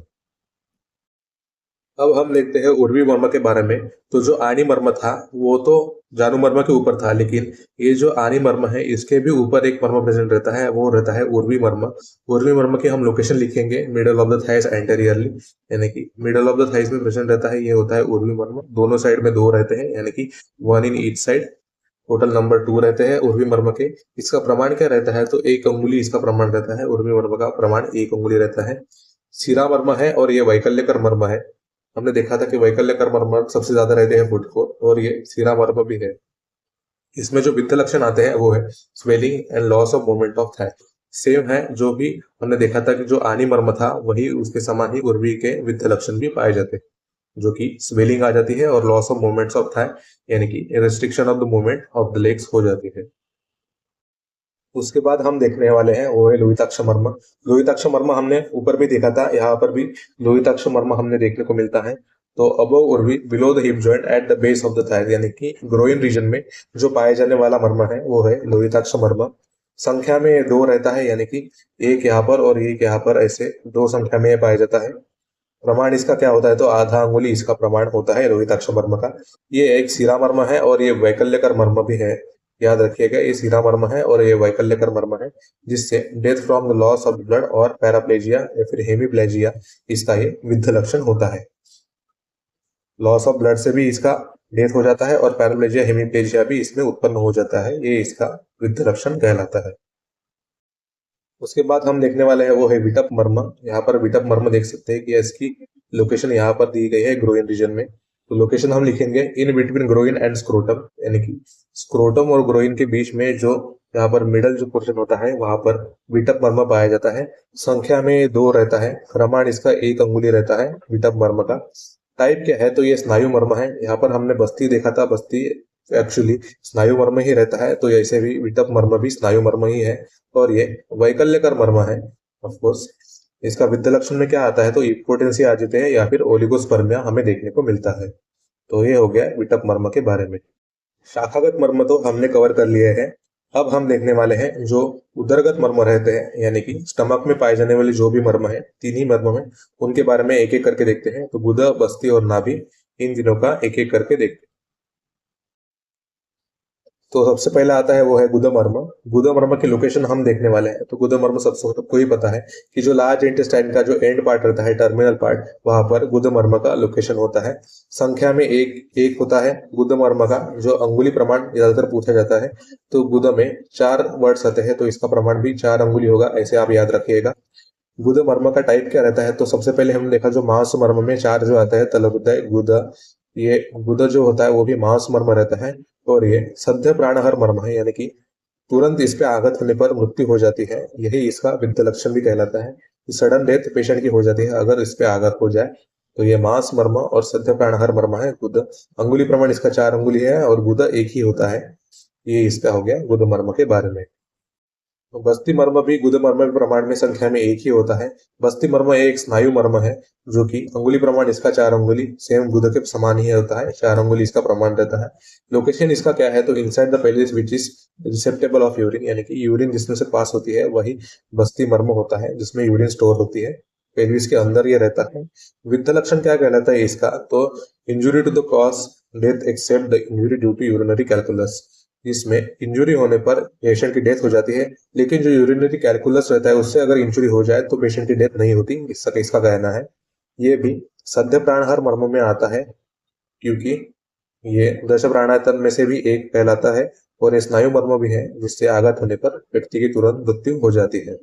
अब हम देखते हैं उर्वी मर्म के बारे में। तो जो आनी मर्म था वो तो जानू मर्म के ऊपर था, लेकिन ये जो आनी मर्म है इसके भी ऊपर एक मर्म प्रेजेंट रहता है, वो रहता है उर्वी मर्म। उर्वी मर्म की हम लोकेशन लिखेंगे middle of the thighs anteriorly, यानी कि मिडल ऑफ द थाइस में प्रेजेंट रहता है, ये होता है उर्वी मर्म। दोनों साइड में 2 रहते हैं, यानी कि 1 in each side, total number 2 रहते हैं उर्वी मर्म के। इसका प्रमाण क्या रहता है, तो 1 अंगुली इसका प्रमाण रहता है, उर्वी मर्म का प्रमाण 1 अंगुली रहता है। सिरा मर्म है और ये वैकल्यकर मर्म है। हमने देखा था कि वैकल्यकर मर्म सबसे ज्यादा रहते हैं फुट को, और ये सिरा मर्म भी है। इसमें जो विरुद्ध लक्षण आते हैं वो है swelling and loss of moment of thigh. Same है, जो भी हमने देखा था कि जो आनी मर्म था वही उसके समान ही उर्वी के विरुद्ध लक्षण भी पाए जाते हैं, जो कि स्वेलिंग आ जाती है और loss of moments of thigh, यानी कि restriction of the movement of the legs हो जाती है। उसके बाद हम देखने वाले हैं वो है लोहिताक्ष मर्म। लोहिताक्ष मर्म हमने ऊपर भी देखा था, यहाँ पर भी लोहिताक्ष मर्म हमने देखने को मिलता है। तो अबव और below the hip joint at the base of the thigh, यानी कि ग्रोइन रीजन में जो पाए जाने वाला मर्म है वो है लोहिताक्ष मर्म। संख्या में दो रहता है, यानी कि एक यहाँ पर और एक यहाँ पर, ऐसे दो संख्या में पाया जाता है। प्रमाण इसका क्या होता है, तो आधा अंगुली इसका प्रमाण होता है रोहिताक्ष मर्म का। ये एक शिरा मर्म है और ये वैकल्यकर मर्म भी है। याद रखिएगा, ये शिरा मर्म है और ये वैकल्यकर मर्म है, जिससे death from the loss of blood और पैराप्लेजिया या फिर हेमीप्लेजिया इसका ये विद्ध लक्षण होता है। लॉस ऑफ ब्लड से भी इसका डेथ हो जाता है और पैराप्लेजिया हेमीप्लेजिया भी इसमें उत्पन्न हो जाता है, ये इसका विद्ध लक्षण कहलाता है। उसके बाद हम देखने वाले हैं वो है विटप मर्म। यहाँ पर विटप मर्म देख सकते हैं कि इसकी लोकेशन यहाँ पर दी गई है ग्रोइन रीजन में। तो लोकेशन हम लिखेंगे in between groin and scrotum, यानी कि स्क्रोटम और ग्रोइन के बीच में जो यहाँ पर मिडल जो पोर्शन होता है वहां पर विटप मर्म पाया जाता है। संख्या में दो रहता है, प्रमाण इसका एक अंगुली रहता है विटप मर्म का। टाइप क्या है, तो ये स्नायु मर्म है। यहाँ पर हमने बस्ती देखा था, बस्ती एक्चुअली स्नायु मर्म ही रहता है, तो ऐसे भी विटप मर्म भी स्नायु मर्म ही है और ये वैकल्यकर मर्म है। ऑफ कोर्स इसका विद्ध लक्षण में क्या आता है, तो इम्पोर्टेंसिया आ जाते हैं या फिर ओलिगोस्पर्मिया हमें देखने को मिलता है। तो ये हो गया विटप मर्म के बारे में। शाखागत मर्म तो हमने कवर कर लिए हैं। अब हम देखने वाले हैं जो उदरगत मर्म रहते हैं, यानी कि स्टमक में पाए जाने वाले जो भी मर्म है, तीन ही मर्म है, उनके बारे में एक एक करके देखते हैं। तो गुदा, बस्ती और नाभि, इन तीनों का एक एक करके देखते हैं। तो सबसे पहला आता है वो है गुदमर्म। गुदमर्म की लोकेशन हम देखने वाले हैं। तो गुदमर्म सबको ही पता है कि जो लार्ज इंटेस्टाइन का जो एंड पार्ट रहता है, टर्मिनल पार्ट, वहां पर गुदमर्म का लोकेशन होता है। संख्या में एक एक होता है गुदमर्म का। जो अंगुली प्रमाण ज्यादातर पूछा जाता है, तो गुद में चार वर्ड्स आते हैं, तो इसका प्रमाण भी चार अंगुली होगा, ऐसे आप याद रखिएगा। गुदमर्म का टाइप क्या रहता है, तो सबसे पहले हमने देखा जो मांस मर्म में चार जो आता है, तलहृदय, गुदा, ये गुदा जो होता है वो भी मांस मर्म रहता है। और ये सद्य प्राणहर मर्म है, यानी कि तुरंत इस पे आघात होने पर मृत्यु हो जाती है, यही इसका विद्ध लक्षण भी कहलाता है। सडन डेथ पेशेंट की हो जाती है अगर इस पे आघात हो जाए। तो ये मांस मर्म और सद्य प्राणहर मर्म है। गुद अंगुली प्रमाण इसका चार अंगुली है और गुदा एक ही होता है। ये इसका हो गया गुद मर्म के बारे में। तो बस्ती मर्म भी गुद मर्म के प्रमाण में संख्या में एक ही होता है। बस्ती मर्म एक स्नायु मर्म है, जो कि अंगुली प्रमाण इसका चार अंगुली सेम गुद के समान ही होता है, चार अंगुली इसका प्रमाण रहता है। लोकेशन इसका क्या है, तो inside the pelvis which is receptacle of urine, यानी कि यूरिन जिसमें से पास होती है वही बस्ती मर्म होता है, जिसमें यूरिन स्टोर होती है, पेल्विस के अंदर ये रहता है। विद्ध लक्षण क्या कहलाता है इसका, तो injury to the cause death except the injury due to urinary calculus, जिसमें इंजुरी होने पर पेशेंट की डेथ हो जाती है, लेकिन जो यूरिनरी कैलकुलस रहता है उससे अगर इंजुरी हो जाए तो पेशेंट की डेथ नहीं होती, इसका कहना है। ये भी सद्य प्राणहर मर्म में आता है, क्योंकि ये दश प्राणायतन में से भी एक कहलाता है और ये स्नायु मर्म भी है, जिससे आघात होने पर व्यक्ति की तुरंत मृत्यु हो जाती है।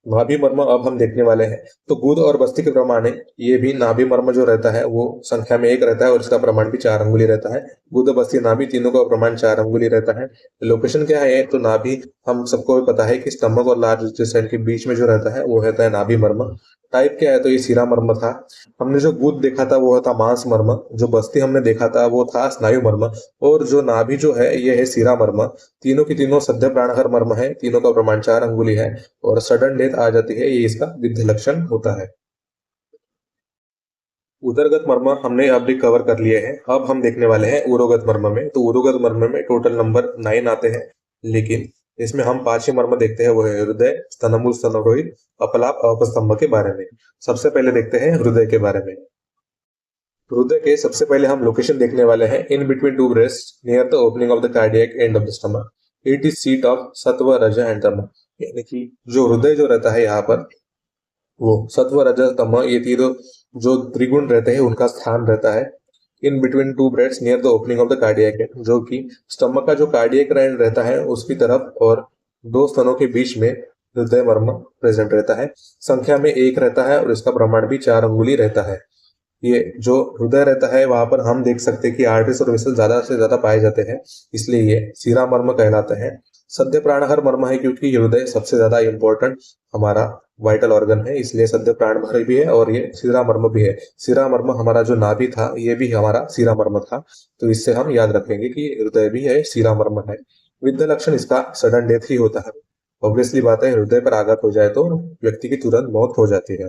नाभि मर्म अब हम देखने वाले हैं। तो गुद और बस्ती के प्रमाण ये भी नाभि मर्म जो रहता है वो संख्या में एक रहता है और इसका प्रमाण भी चार अंगुली रहता है। गुद, बस्ती, नाभि तीनों का प्रमाण चार अंगुली रहता है। लोकेशन क्या है, तो नाभि हम सबको पता है कि स्टमक और लार्ज इंटेस्टाइन के बीच में जो रहता है वो रहता है नाभि मर्म। टाइप क्या है, तो ये शिरा मर्म था। हमने जो गुद देखा था वो था मांस मर्म, जो बस्ती हमने देखा था वो था स्नायु मर्म, और जो नाभि जो है ये है शिरा मर्म। तीनों की तीनों सद्य प्राणहर मर्म है, तीनों का प्रमाण चार अंगुली है और सडन डेथ आ जाती है, ये इसका विद्ध लक्षण होता है। उदरगत मर्म हमने अभी कवर कर लिए हैं। अब हम देखने वाले हैं उरोगत मर्म में। तो उरोगत मर्म में टोटल नंबर 9 आते हैं, लेकिन इसमें हम पांच ही मर्म देखते हैं, वो है हृदय, स्तनमूल, स्तनरोहित, अपलाप, अपस्तंभ के बारे में। सबसे पहले देखते हैं हृदय के बारे में। हृदय के सबसे पहले हम लोकेशन देखने वाले हैं in between two breast near the opening of the cardiac end of the stomach. It is seat of सत्व, रज एंड तम, यानी कि जो हृदय जो रहता है यहाँ पर वो सत्व, रज, तम, ये तीनों जो त्रिगुण रहते हैं उनका स्थान रहता है। In between two breads near the opening of the cardiac and, जो कि स्टमक का जो कार्डियक एंड रहता है उसकी तरफ और दो स्तनों के बीच में हृदय मर्म प्रेजेंट रहता है। संख्या में एक रहता है और इसका प्रमाण भी चार अंगुली रहता है। ये जो हृदय रहता है वहां पर हम देख सकते हैं कि आर्टरीज और वेसल ज्यादा से ज्यादा पाए जाते हैं, इसलिए ये शिरा मर्म कहलाते हैं। सद्य प्राणहर मर्म है क्योंकि हृदय सबसे ज्यादा इंपॉर्टेंट हमारा वाइटल ऑर्गन है, इसलिए सद्य प्राणहर भी है और ये शिरा मर्म भी है। शिरा मर्म हमारा जो नाभि था ये भी हमारा शिरा मर्म था, तो इससे हम याद रखेंगे कि हृदय भी है, शिरा मर्म है। विद्ध लक्षण इसका सडन डेथ ही होता है। ऑब्वियसली बात है, हृदय पर आघात हो जाए तो व्यक्ति की तुरंत मौत हो जाती है।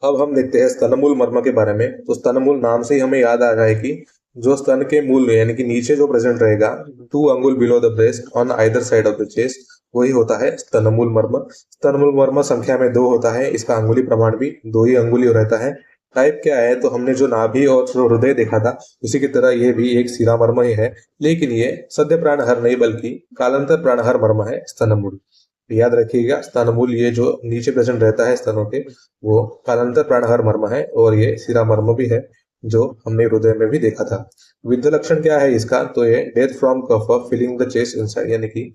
अब हम देखते हैं स्तनमूल मर्म के बारे में। तो स्तनमूल नाम से ही हमें याद आ रहा है कि जो स्तन के मूल में यानी कि नीचे जो प्रेजेंट रहेगा 2 अंगुल below the breast on either side of the chest, वही होता है स्तनमूल मर्म। स्तनमूल मर्म संख्या में 2 होता है, इसका अंगुली प्रमाण भी 2 ही अंगुली रहता है। टाइप क्या है, तो हमने जो नाभि और जो हृदय देखा था उसी की तरह ये भी एक शिरा मर्म ही है, लेकिन ये सद्य प्राणहर नहीं बल्कि कालांतर प्राणहर मर्म है स्तनमूल। याद रखिएगा, स्तनमूल ये जो नीचे प्रेजेंट रहता है स्तनों के, वो कालांतर प्राणहर मर्म है और ये शिरा मर्म भी है जो हमने हृदय में भी देखा था। विद्ध लक्षण क्या है इसका, तो ये death from cough of filling the chest inside, यानी कि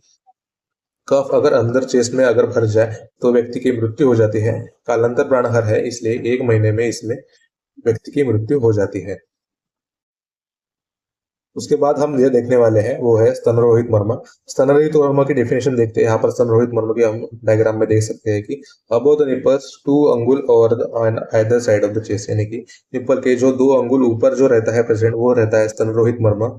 कफ अगर अंदर चेस्ट में अगर भर जाए तो व्यक्ति की मृत्यु हो जाती है। कालांतर प्राणहर है इसलिए 1 महीने में इसमें व्यक्ति की मृत्यु हो जाती है। उसके बाद हम ये देखने वाले हैं वो है स्तनरोहित मर्म। स्तनरोहित मर्म की डेफिनेशन देखते हैं। यहाँ पर स्तनरोहित मर्म की हम डायग्राम में देख सकते हैं कि अबोव द निपल्स 2 अंगुल और either side of the chest, यानी कि निपल के जो 2 अंगुल ऊपर जो रहता है प्रेजेंट वो रहता है स्तनरोहित मर्म।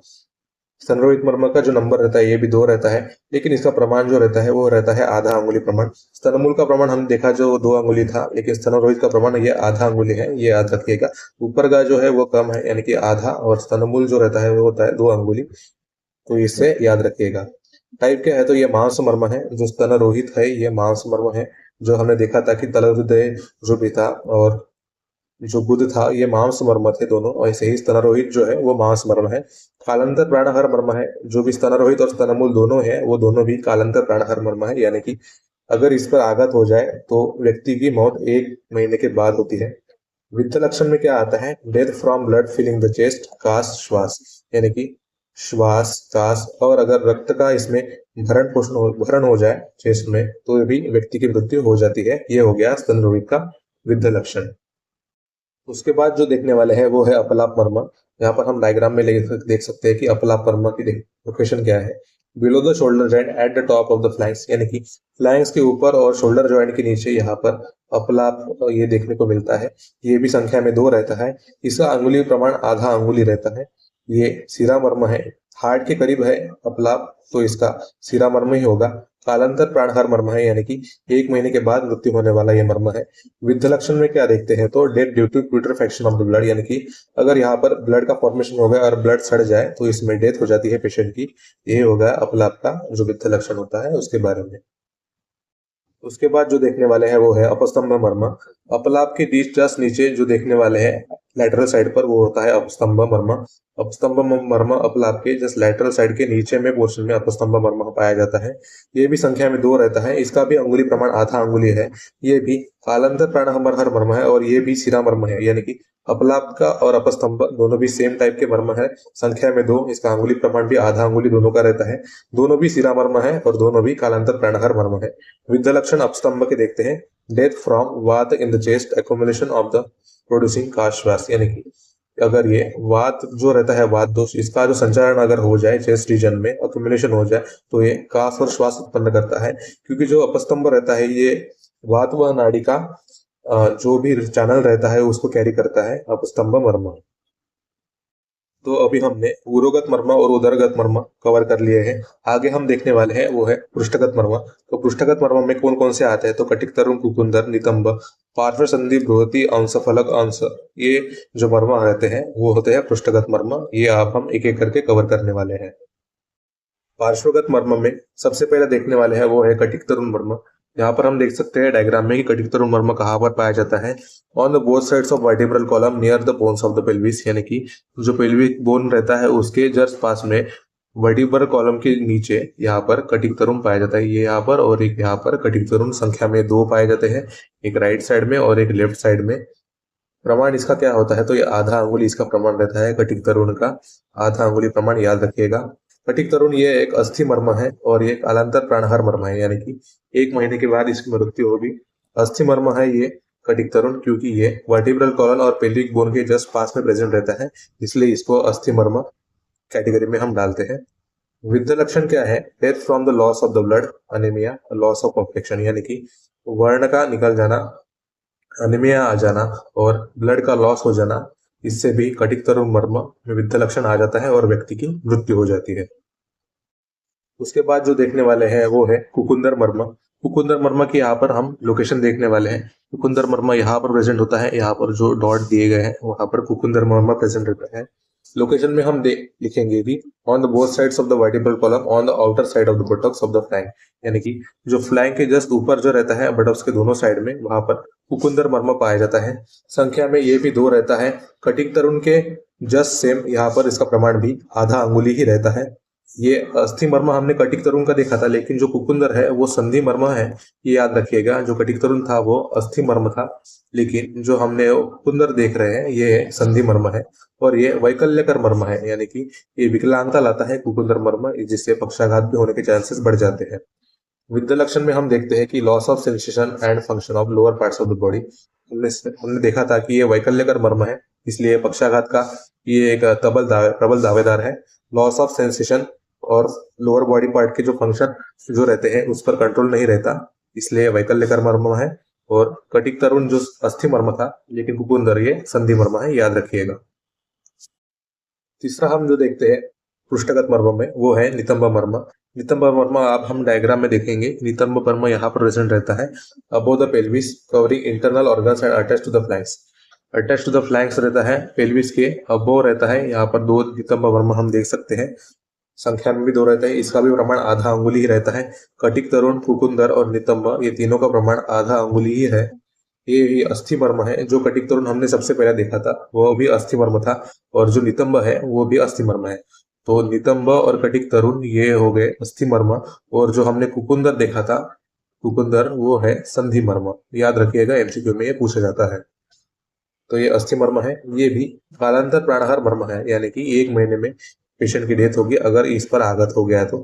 स्तनरोहित मर्म का जो नंबर रहता है ये भी 2 रहता है, लेकिन इसका प्रमाण जो रहता है वो रहता है आधा अंगुली प्रमाण। स्तनमूल का प्रमाण हम देखा जो 2 अंगुली था, लेकिन स्तनरोहित का प्रमाण ये आधा अंगुली है, ये याद रखिएगा। ऊपर का जो है वो कम है यानी कि आधा, और स्तनमूल जो रहता है वो होता है 2 अंगुली, तो इसे याद रखिएगा। टाइप क्या है, तो ये मांस मर्म है। जो स्तनरोहित है ये मांस मर्म है। जो हमने देखा था कि तलहृदय जो भी था और जो बुध था ये मांस मर्म थे दोनों, और ऐसे ही स्तनरोहित जो है वो मांस मर्म है। कालांतर प्राणहर मर्म है। जो भी स्तनरोहित और स्तनमूल दोनों है वो दोनों भी कालांतर प्राणहर मर्म है, यानी कि अगर इस पर आघात हो जाए तो व्यक्ति की मौत 1 महीने के बाद होती है। वित्त लक्षण में क्या आता है, death from blood filling the chest, कास श्वास, यानी कि श्वास कास, और अगर रक्त का इसमें भरण हो जाए चेस्ट में तो भी व्यक्ति की मृत्यु हो जाती है। ये हो गया स्तनरोहित का वित्त लक्षण। उसके बाद जो देखने वाले हैं वो है अपलाप मर्म। यहाँ पर हम डायग्राम में देख सकते हैं कि अपलाप मर्म की लोकेशन क्या है। Below the shoulder joint at the top of the flanks, यानी कि फ्लैंक्स के ऊपर और शोल्डर जॉइंट के नीचे यहाँ पर अपलाप ये देखने को मिलता है। ये भी संख्या में 2 रहता है। इसका अंगुली प्रमाण आधा अंगुली रहता है। ये शिरा मर्म है। हार्ट के करीब है अपलाप, तो इसका शिरा मर्म ही होगा। कालांतर प्राणहर मर्म है, यानी कि 1 महीने के बाद मृत्यु होने वाला ये मर्म है। विद्ध लक्षण में क्या देखते हैं, तो death due to putrefaction of the blood, यानी कि अगर यहाँ पर ब्लड का फॉर्मेशन हो गया और ब्लड सड़ जाए तो इसमें डेथ हो जाती है पेशेंट की। ये हो गया अपलाप का जो विद्ध लक्षण होता है उसके बारे में। उसके बाद जो देखने वाले हैं वो है अपस्तंभ मर्म। अपलाप के जस्ट नीचे जो देखने वाले हैं लेटरल साइड पर वो होता है अपस्तंभ मर्म। अपस्तंभ मर्म अपलाप के जस्ट लेटरल साइड के नीचे में पोर्शन में अपस्तंभ मर्म पाया जाता है। ये भी संख्या में 2 रहता है। इसका भी अंगुली प्रमाण आधा अंगुली है। ये भी कालांतर प्राणहर मर्म है और ये भी शिरा मर्म है, यानी कि अपलाप का और अपस्तंभ दोनों भी सेम टाइप के मर्म है। संख्या में 2, इसका अंगुली प्रमाण भी आधा अंगुली दोनों का रहता है। दोनों भी शिरा मर्म है और दोनों भी कालांतर प्राणहर मर्म है। विद्ध लक्षण अपस्तंभ के देखते हैं। Death from vata in the chest, accumulation of the producing काश्वास, यानी कि अगर ये वात जो रहता है वात दोष, इसका जो संचारण अगर हो जाए चेस्ट रीजन में, एक्युमुलेशन हो जाए तो ये कास और श्वास उत्पन्न करता है। क्योंकि जो अपस्तंभ रहता है ये वात व नाड़ी का जो भी चैनल रहता है उसको कैरी करता है अपस्तंभ मर्म। तो अभी हमने उरोगत मर्म और उदरगत मर्म कवर कर लिए हैं। आगे हम देखने वाले हैं वो है पृष्ठगत मर्म। तो पृष्ठगत मर्म में कौन कौन से आते हैं, तो कटिक तरुण कुकुंदर नितंब पार्श्व संधि बृहति अंश फलक अंश, ये जो मर्म रहते हैं वो होते हैं पृष्ठगत मर्म। ये आप हम एक एक करके कवर करने वाले हैं। पार्श्वगत मर्म में सबसे पहले देखने वाले हैं वो है कटिक तरुण मर्म। यहाँ पर हम देख सकते हैं डायग्राम में कि कटिक तरुण मर्म कहाँ पर पाया जाता है। On the both sides of vertebral column near the bones of the pelvis, यानी कि जो पेल्विक बोन रहता है उसके जस्ट पास में वर्टिब्रल कॉलम के नीचे यहाँ पर कटिक तरुण पाया जाता है। ये यहाँ पर और एक यहाँ पर कटिक तरुण संख्या में 2 पाए जाते हैं, एक राइट साइड में और एक लेफ्ट साइड में। प्रमाण इसका क्या होता है, तो ये आधा अंगुली इसका प्रमाण रहता है कटिक तरुण का। आधा अंगुली प्रमाण याद रखिएगा। कटिक तरुण ये एक अस्थि मर्म है और ये कालांतर प्राणहर मर्म है, यानी कि 1 महीने के बाद इसकी मृत्यु होगी। अस्थि मर्म है ये कटिक तरुण, क्योंकि ये वर्टिब्रल कॉलम और पेल्विक बोन के जस्ट पास में प्रेजेंट रहता है, इसलिए इसको अस्थि मर्म कैटेगरी में हम डालते हैं। विद्ध लक्षण क्या है, death from the loss of the blood, anaemia, loss of complexion, यानी कि वर्ण का निकल जाना, अनीमिया आ जाना और ब्लड का लॉस हो जाना, इससे भी कटिक तरुण मर्म में विद्ध लक्षण आ जाता है और व्यक्ति की मृत्यु हो जाती है। उसके बाद जो देखने वाले हैं वो है कुकुंदर मर्म। कुकुंदर मर्म की यहाँ पर हम लोकेशन देखने वाले हैं। कुकुंदर मर्म यहाँ पर प्रेजेंट होता है। यहाँ पर जो डॉट दिए गए हैं वहां पर कुकुंदर मर्म प्रेजेंट रहता है। लोकेशन में हम लिखेंगे भी on the both sides of the vertebral column on the outer side of the Botox of the flank, यानी कि जो फ्लैंक के जस्ट ऊपर जो रहता है बटॉक्स के दोनों साइड में, वहां पर कुकुंदर मर्म पाया जाता है। संख्या में ये भी 2 रहता है। कटिंग तरुण के जस्ट सेम यहाँ पर इसका प्रमाण भी आधा अंगुली ही रहता है। ये अस्थि मर्म हमने कटिक तरुण का देखा था, लेकिन जो कुकुंदर है वो संधि मर्म है, ये याद रखिएगा। जो कटिक तरुण था वो अस्थि मर्म था, लेकिन जो हमने कुकुंदर देख रहे हैं ये संधि मर्म है, और ये वैकल्यकर मर्म है, यानी कि ये विकलांगता लाता है कुकुंदर मर्म, जिससे पक्षाघात भी होने के चांसेस बढ़ जाते हैं। विद्या लक्षण में हम देखते हैं कि loss of sensation and function of lower parts of the body. हमने देखा था कि ये वैकल्यकर मर्म है, इसलिए पक्षाघात का ये एक प्रबल दावेदार है। लॉस ऑफ सेंसेशन और लोअर बॉडी पार्ट के जो फंक्शन जो रहते हैं उस पर कंट्रोल नहीं रहता, इसलिए वैकल्यकर मर्म है। और कटिक तरुण जो अस्थि मर्म था, लेकिन कुकुंदर ये संधि मर्म है, याद रखिएगा। तीसरा हम जो देखते हैं पृष्ठगत मर्म में वो है नितंब मर्म। नितंब मर्म आप हम डायग्राम में देखेंगे। नितंब मर्म यहाँ पर प्रेजेंट रहता है above the pelvis covering internal organs and attach to the flanks. Attach to the flanks रहता है, पेल्विस के अबोव रहता है। यहाँ पर 2 नितंब मर्म हम देख सकते हैं। संख्या में भी 2 रहता है, इसका भी प्रमाण आधा अंगुली ही रहता है। कटिक तरुण, कुकुंदर और नितंब ये तीनों का प्रमाण आधा अंगुली ही है। ये अस्थि मर्म है। जो कटिक तरुण हमने सबसे पहले देखा था वो भी अस्थि मर्म था, और जो नितंब है वो भी अस्थि मर्म है। तो नितंब और कटिक तरुण ये हो गए अस्थि मर्म, और जो हमने कुकुंदर देखा था कुकुंदर वो है संधि मर्म। याद रखिएगा, एमसीक्यू में ये पूछा जाता है। तो ये अस्थि मर्म है। ये भी कालांतर प्राणाहार मर्म है, यानी कि 1 महीने में पेशेंट की डेथ होगी अगर इस पर आघात हो गया तो।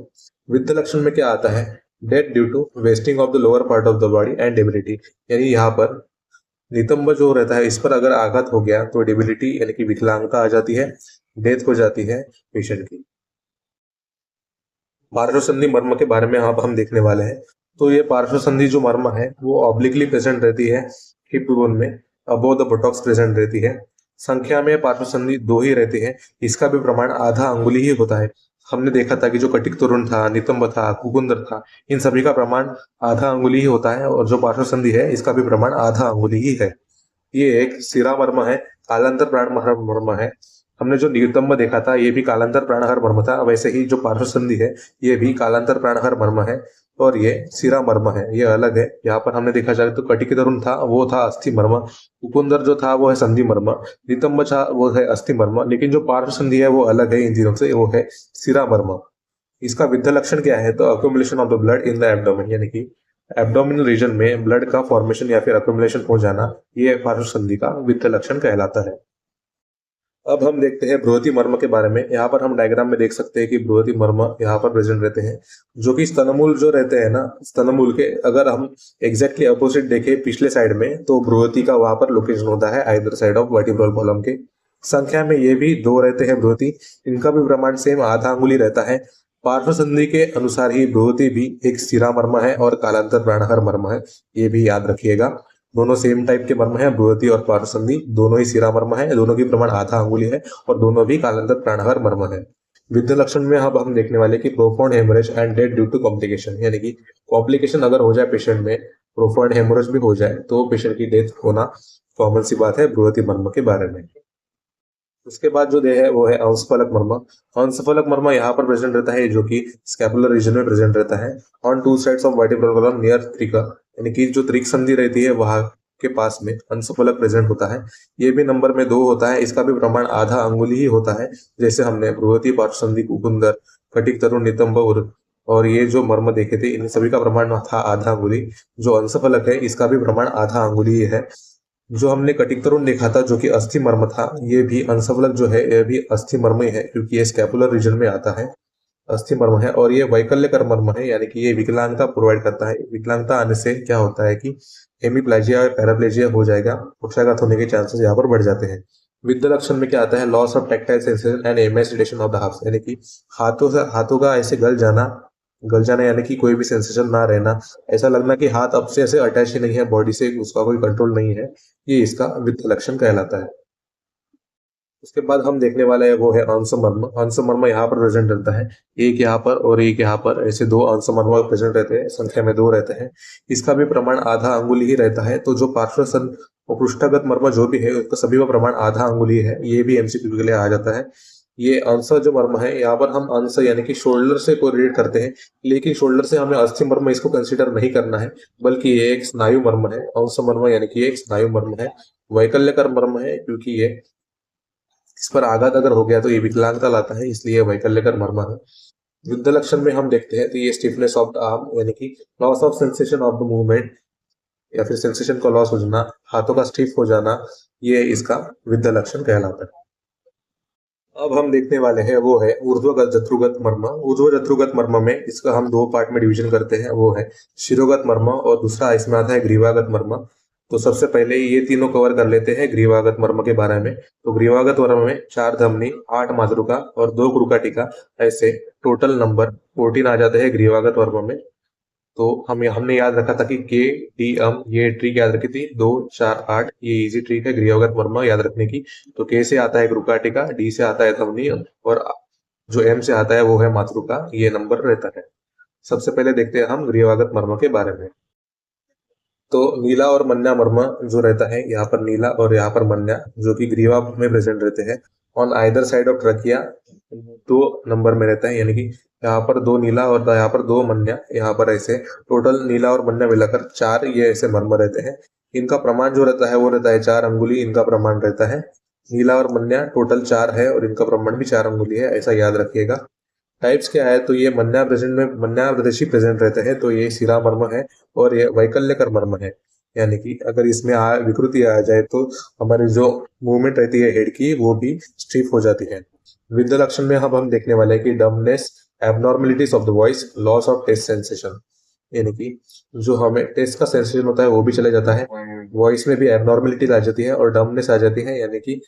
विद्या लक्षण में क्या आता है? Death due to wasting of the lower part of the body and debility, यानी यहाँ पर नितंब जो रहता है इस पर अगर आघात हो गया तो डेबिलिटी यानी कि विकलांगता आ जाती है, डेथ हो जाती है पेशेंट की। पार्श्व संधि मर्म के बारे में अब हम देखने वाले हैं। तो ये पार्श्व संधि जो मर्म है वो ऑब्लिकली प्रेजेंट रहती है, हिप बोन में अबोव द बुटॉक्स प्रेजेंट रहती है। संख्या में पार्श्व संधि 2 ही रहती है, इसका भी प्रमाण आधा अंगुली ही होता है। हमने देखा था कि जो कटिक तरुण था, नितंब था, कुकुंदर था, इन सभी का प्रमाण आधा अंगुली ही होता है, और जो पार्श्व संधि है इसका भी प्रमाण आधा अंगुली ही है। ये एक सिरा मर्म है, कालांतर प्राण मर्म है। हमने जो नितंब देखा था ये भी कालांतर प्राणहर मर्म था, वैसे ही जो पार्श्व संधि है ये भी कालांतर प्राणहर मर्म है, और ये सिरा मर्म है, ये अलग है। यहाँ पर हमने देखा जाए तो कटिक तरुण था वो था अस्थि मर्म, कुकुंदर जो था वो है संधि मर्म, नितंब था वो है अस्थि मर्म, लेकिन जो पार्श्व संधि है वो अलग है इन तीनों से, वो है सिरा मर्म। इसका विद्या लक्षण क्या है? तो accumulation of the blood in the abdomen, यानी कि एब्डोमिनल रीजन में ब्लड का फॉर्मेशन या फिर अक्यूमुलेशन हो जाना, ये पार्श्व संधि का वित्त लक्षण कहलाता है। अब हम देखते हैं बृहति मर्म के बारे में। यहाँ पर हम डायग्राम में देख सकते हैं कि बृहति मर्म यहाँ पर प्रेजेंट रहते हैं, जो कि स्तनमूल जो रहते हैं ना, स्तनमूल के अगर हम एग्जैक्टली अपोजिट देखें पिछले साइड में तो बृहति का वहां पर लोकेशन होता है either side of vertebral column के। संख्या में ये भी 2 रहते हैं बृहति, इनका भी प्रमाण सेम आधा अंगुली रहता है। पार्श्व संधि के अनुसार ही बृहति भी एक सिरा मर्म है और कालांतर प्राणहर मर्म है, ये भी याद रखिएगा। दोनों सेम टाइप के मर्म है, बृहति और पार्श्व संधि दोनों ही सिरा मर्म है, दोनों की प्रमाण आधा अंगुली है, और दोनों भी कालांतर प्राणहर मर्म है। विद्या लक्षण में अब हम देखने वाले कि profound haemorrhage and death due to complication, यानी कि कॉम्प्लिकेशन अगर हो जाए पेशेंट में, प्रोफाउंड हेमरेज भी हो जाए तो पेशेंट की डेथ होना कॉमन सी बात है बृहति मर्म के बारे में। उसके बाद जो है वो है अंशफलक मर्म। अंशफलक मर्म यहाँ पर प्रेजेंट रहता है, जो कि स्कैपुलर रीजन में प्रेजेंट रहता है on 2 sides of vertebral column near Trika, यानी कि जो त्रिक संधि रहती है वहां के पास में अंशफलक प्रेजेंट होता है। ये भी नंबर में 2 होता है, इसका भी प्रमाण आधा अंगुली ही होता है, जैसे हमने बृहति, पार्श्व संधि, कुकुंदर, कटिक तरुण, नितंब और ये जो मर्म देखे थे इन सभी का प्रमाण था आधा अंगुली। जो अंशफलक है इसका भी प्रमाण आधा अंगुली है। जो हमने कटिक तरुण देखा था जो कि अस्थि मर्म था, ये भी अंशफलक जो है ये भी अस्थि मर्म ही है, क्योंकि ये स्कैपुलर रीजन में आता है, अस्थि मर्म है। और ये वैकल्यकर मर्म है, यानी कि ये विकलांगता प्रोवाइड करता है। विकलांगता आने से क्या होता है कि हेमीप्लेजिया और पैराप्लेजिया हो जाएगा, पक्षाघात होने के चांसेस यहाँ पर बढ़ जाते हैं। विद्या लक्षण में क्या आता है? Loss of tactile sensation and emaciation of the haath, यानी कि हाथों का ऐसे गल जाना, यानी कि कोई भी सेंसेशन ना रहना, ऐसा लगना कि हाथ अब से ऐसे अटैच ही नहीं है बॉडी से, उसका कोई कंट्रोल नहीं है, ये इसका वित्त लक्षण कहलाता है। उसके बाद हम देखने वाले हैं वो है अंशमर्म। अंशमर्म यहाँ पर प्रेजेंट रहता है, एक यहाँ पर और एक यहाँ पर, ऐसे 2 अंशमर्म प्रेजेंट रहते हैं, संख्या में 2 रहते हैं। इसका भी प्रमाण आधा अंगुली ही रहता है। तो जो और पृष्ठगत मर्म जो भी है उसका सभी का प्रमाण आधा अंगुली है, ये भी एमसीक्यू के लिए आ जाता है। ये अंश जो मर्म है, यहाँ पर हम अंश यानी कि शोल्डर से कोरिलेट करते हैं, लेकिन शोल्डर से हमें अस्थि मर्म इसको कंसीडर नहीं करना है, बल्कि ये एक स्नायु मर्म है। अंश मर्म यानी कि एक स्नायु मर्म है। वैकल्यकर मर्म है क्योंकि ये इस पर आघात अगर हो गया तो ये विकलांगता लाता है, इसलिए वैकल्यकर मर्म है। युद्ध लक्षण में हम देखते हैं तो ये स्टिफनेस ऑफ द आर्म यानी कि loss of sensation of the movement या फिर सेंसेशन का लॉस हो जाना, हाथों का स्टिफ हो जाना, ये इसका विद्या लक्षण कहलाता है। अब हम देखने वाले हैं वो है ऊर्ध्वगत जत्रुगत मर्म। ऊर्ध्व जत्रुगत मर्म में इसका हम दो पार्ट में डिवीजन करते हैं, वो है शिरोगत मर्म और दूसरा इसमें आता है ग्रीवागत मर्म। तो सबसे पहले ये तीनों कवर कर लेते हैं ग्रीवागत मर्म के बारे में। तो ग्रीवागत मर्म में 4 धमनी, 8 मातृका और 2 क्रुकाटिका, ऐसे टोटल नंबर 14 आ जाते हैं ग्रीवागत मर्म में। तो हमने याद रखा था कि के डी एम ये ट्रिक याद रखी थी, 2 4 8, ये इजी ट्रिक है ग्रीवागत मर्म याद रखने की। तो के से आता है क्रुकाटिका, डी से आता है धमनी और जो एम से आता है वो है मातृका, ये नंबर रहता है। सबसे पहले देखते हैं हम ग्रीवागत मर्म के बारे में। तो नीला और मन्या मर्म जो रहता है, यहाँ पर नीला और यहाँ पर मन्या जो कि ग्रीवा में प्रेजेंट रहते हैं, on either side of trachea 2 number में रहता है, यानी कि यहाँ पर 2 नीला और यहाँ पर 2 मन्या, यहाँ पर ऐसे टोटल नीला और मन्या मिलाकर 4 ये ऐसे मर्म रहते हैं। इनका प्रमाण जो रहता है वो रहता है 4 अंगुली, इनका प्रमाण रहता है। नीला और मन्या टोटल 4 है और इनका प्रमाण भी 4 अंगुली है, ऐसा याद रखिएगा। टाइप्स क्या है, तो ये मन्या प्रेजेंट में मन्यावदृषि प्रेजेंट रहते हैं, तो ये शिरा मर्म है और ये वैकल्यकर मर्म है। यानी कि अगर इसमें विकृति आ जाए तो हमारी जो मूवमेंट रहती है हेड की वो भी स्टिफ हो जाती है। विद्या लक्षण में हम देखने वाले हैं कि dumbness, abnormalities of the voice, loss of taste sensation, यानी कि जो हमें टेस्ट का सेंसेशन होता है वो भी चले जाता है, वॉइस में भी एबनॉर्मेलिटीज आ जाती है और डमनेस आ जाती है, यानी कि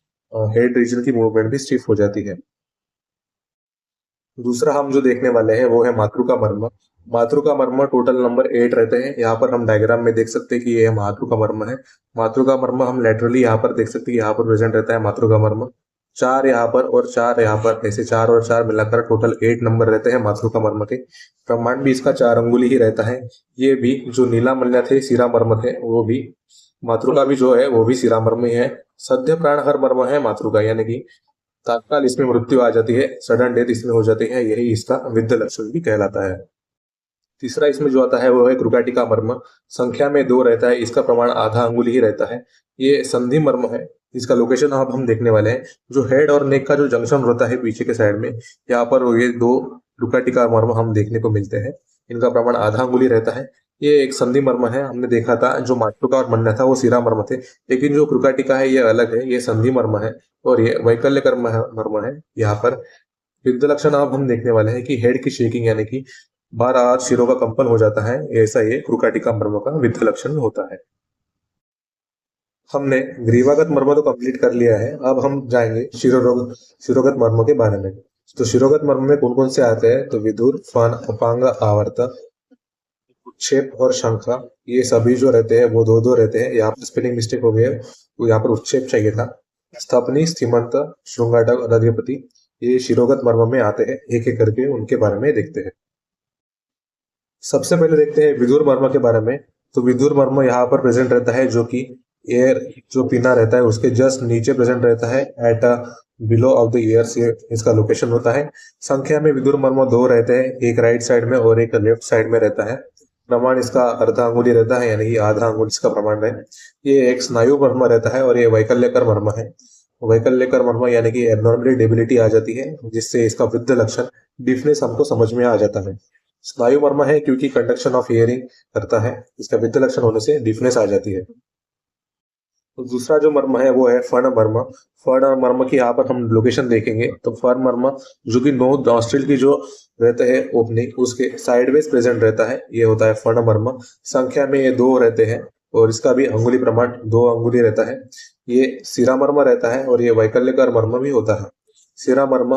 हेड रीजन की मूवमेंट भी स्टिफ हो जाती है। दूसरा हम जो देखने वाले हैं वो है मातृका मर्म। मातृका मर्म टोटल नंबर 8 रहते हैं, यहाँ पर हम डायग्राम में देख सकते हैं कि ये मातृका मर्म है। मातृका मर्म हम लेटरली यहाँ पर देख सकते हैं, यहाँ पर प्रेजेंट रहता है मातृका मर्म। 4 यहाँ पर और 4 यहाँ पर, ऐसे 4 और 4 मिलाकर टोटल 8 नंबर रहते हैं मातृका मर्म के। प्रमाण भी इसका 4 अंगुली ही रहता है। ये भी जो नीला मल्ल्या थे सिरा मर्म थे, वो भी मातृका भी जो है वो भी सिरा मर्म ही है। सद्य प्राण हर मर्म है मातृका, यानी कि तात्काल इसमें मृत्यु आ जाती है, सडन डेथ इसमें हो जाती है, यही इसका विद्या लक्षण भी कहलाता है। तीसरा इसमें जो आता है वो है क्रुकाटिका मर्म। संख्या में 2 रहता है, इसका प्रमाण आधा अंगुली ही रहता है। ये संधि मर्म है, इसका लोकेशन अब हम देखने वाले हैं। जो हेड और नेक का जो जंक्शन होता है पीछे के साइड में, यहाँ पर ये 2 क्रुकाटिका मर्म हम देखने को मिलते हैं। इनका प्रमाण आधा अंगुली रहता है। ये एक संधि मर्म है, हमने देखा था जो मातृका और मन्या था वो सिरा मर्म थे, लेकिन जो क्रुकाटिका है ये अलग है, ये संधि मर्म है और ये वैकल्यकर मर्म है। यहाँ पर विद्या लक्षण अब हम देखने वाले हैं कि हेड की शेकिंग, यानी कि बार बार शिरों का कंपन हो जाता है, ऐसा ये क्रुकाटिका मर्म का विद्या लक्षण होता है। हमने ग्रीवागत मर्म तो कंप्लीट कर लिया है, अब हम जाएंगे शिरोगत मर्म के बारे में। तो शिरोगत मर्म में कौन कौन से आते हैं, तो विदुर, फन, अपांग, आवर्त, उच्छेप और शंखा, ये सभी जो रहते हैं वो 2-2 रहते हैं। यहाँ पर स्पेलिंग मिस्टेक हो गई है, तो यहाँ पर उच्छेप चाहिए था। स्थपनी, स्थिमंत, श्रृंगाटक और अधिपति, ये शिरोगत मर्म में आते हैं। एक एक करके उनके बारे में देखते हैं। सबसे पहले देखते हैं विदुर मर्म के बारे में। तो विदुर मर्म यहाँ पर प्रेजेंट रहता है, जो कि एयर जो पिना रहता है उसके जस्ट नीचे प्रेजेंट रहता है, at below of the ear से इसका लोकेशन होता है। संख्या में विदुर मर्म 2 रहते हैं, एक राइट साइड में और एक लेफ्ट साइड में रहता है। प्रमाण इसका अर्धा अंगुली रहता है, यानी कि आधा अंगुली इसका प्रमाण है। ये एक स्नायु मर्म रहता है और ये वैकल्यकर मर्म है। वैकल्यकर मर्म यानी कि एबनॉर्मली डेबिलिटी आ जाती है, जिससे इसका वृद्ध लक्षण डिफनेस हमको समझ में आ जाता है। स्नायु मर्म है क्योंकि कंडक्शन ऑफ हियरिंग करता है, इसका वृद्ध लक्षण होने से डिफनेस आ जाती है। तो दूसरा जो मर्म है वो है फर्ण मर्म। फर्ण मर्म की यहाँ पर हम लोकेशन देखेंगे, तो फर्ण मर्म जो कि नो नॉस्ट्रिल की जो रहते हैं ओपनिंग उसके साइडवेज प्रेजेंट रहता है, ये होता है फर्ण मर्म। संख्या में ये 2 रहते हैं और इसका भी अंगुली प्रमाण 2 अंगुली रहता है। ये सिरा मर्म रहता है और ये वैकल्यकर मर्म भी होता है। सिरा मर्म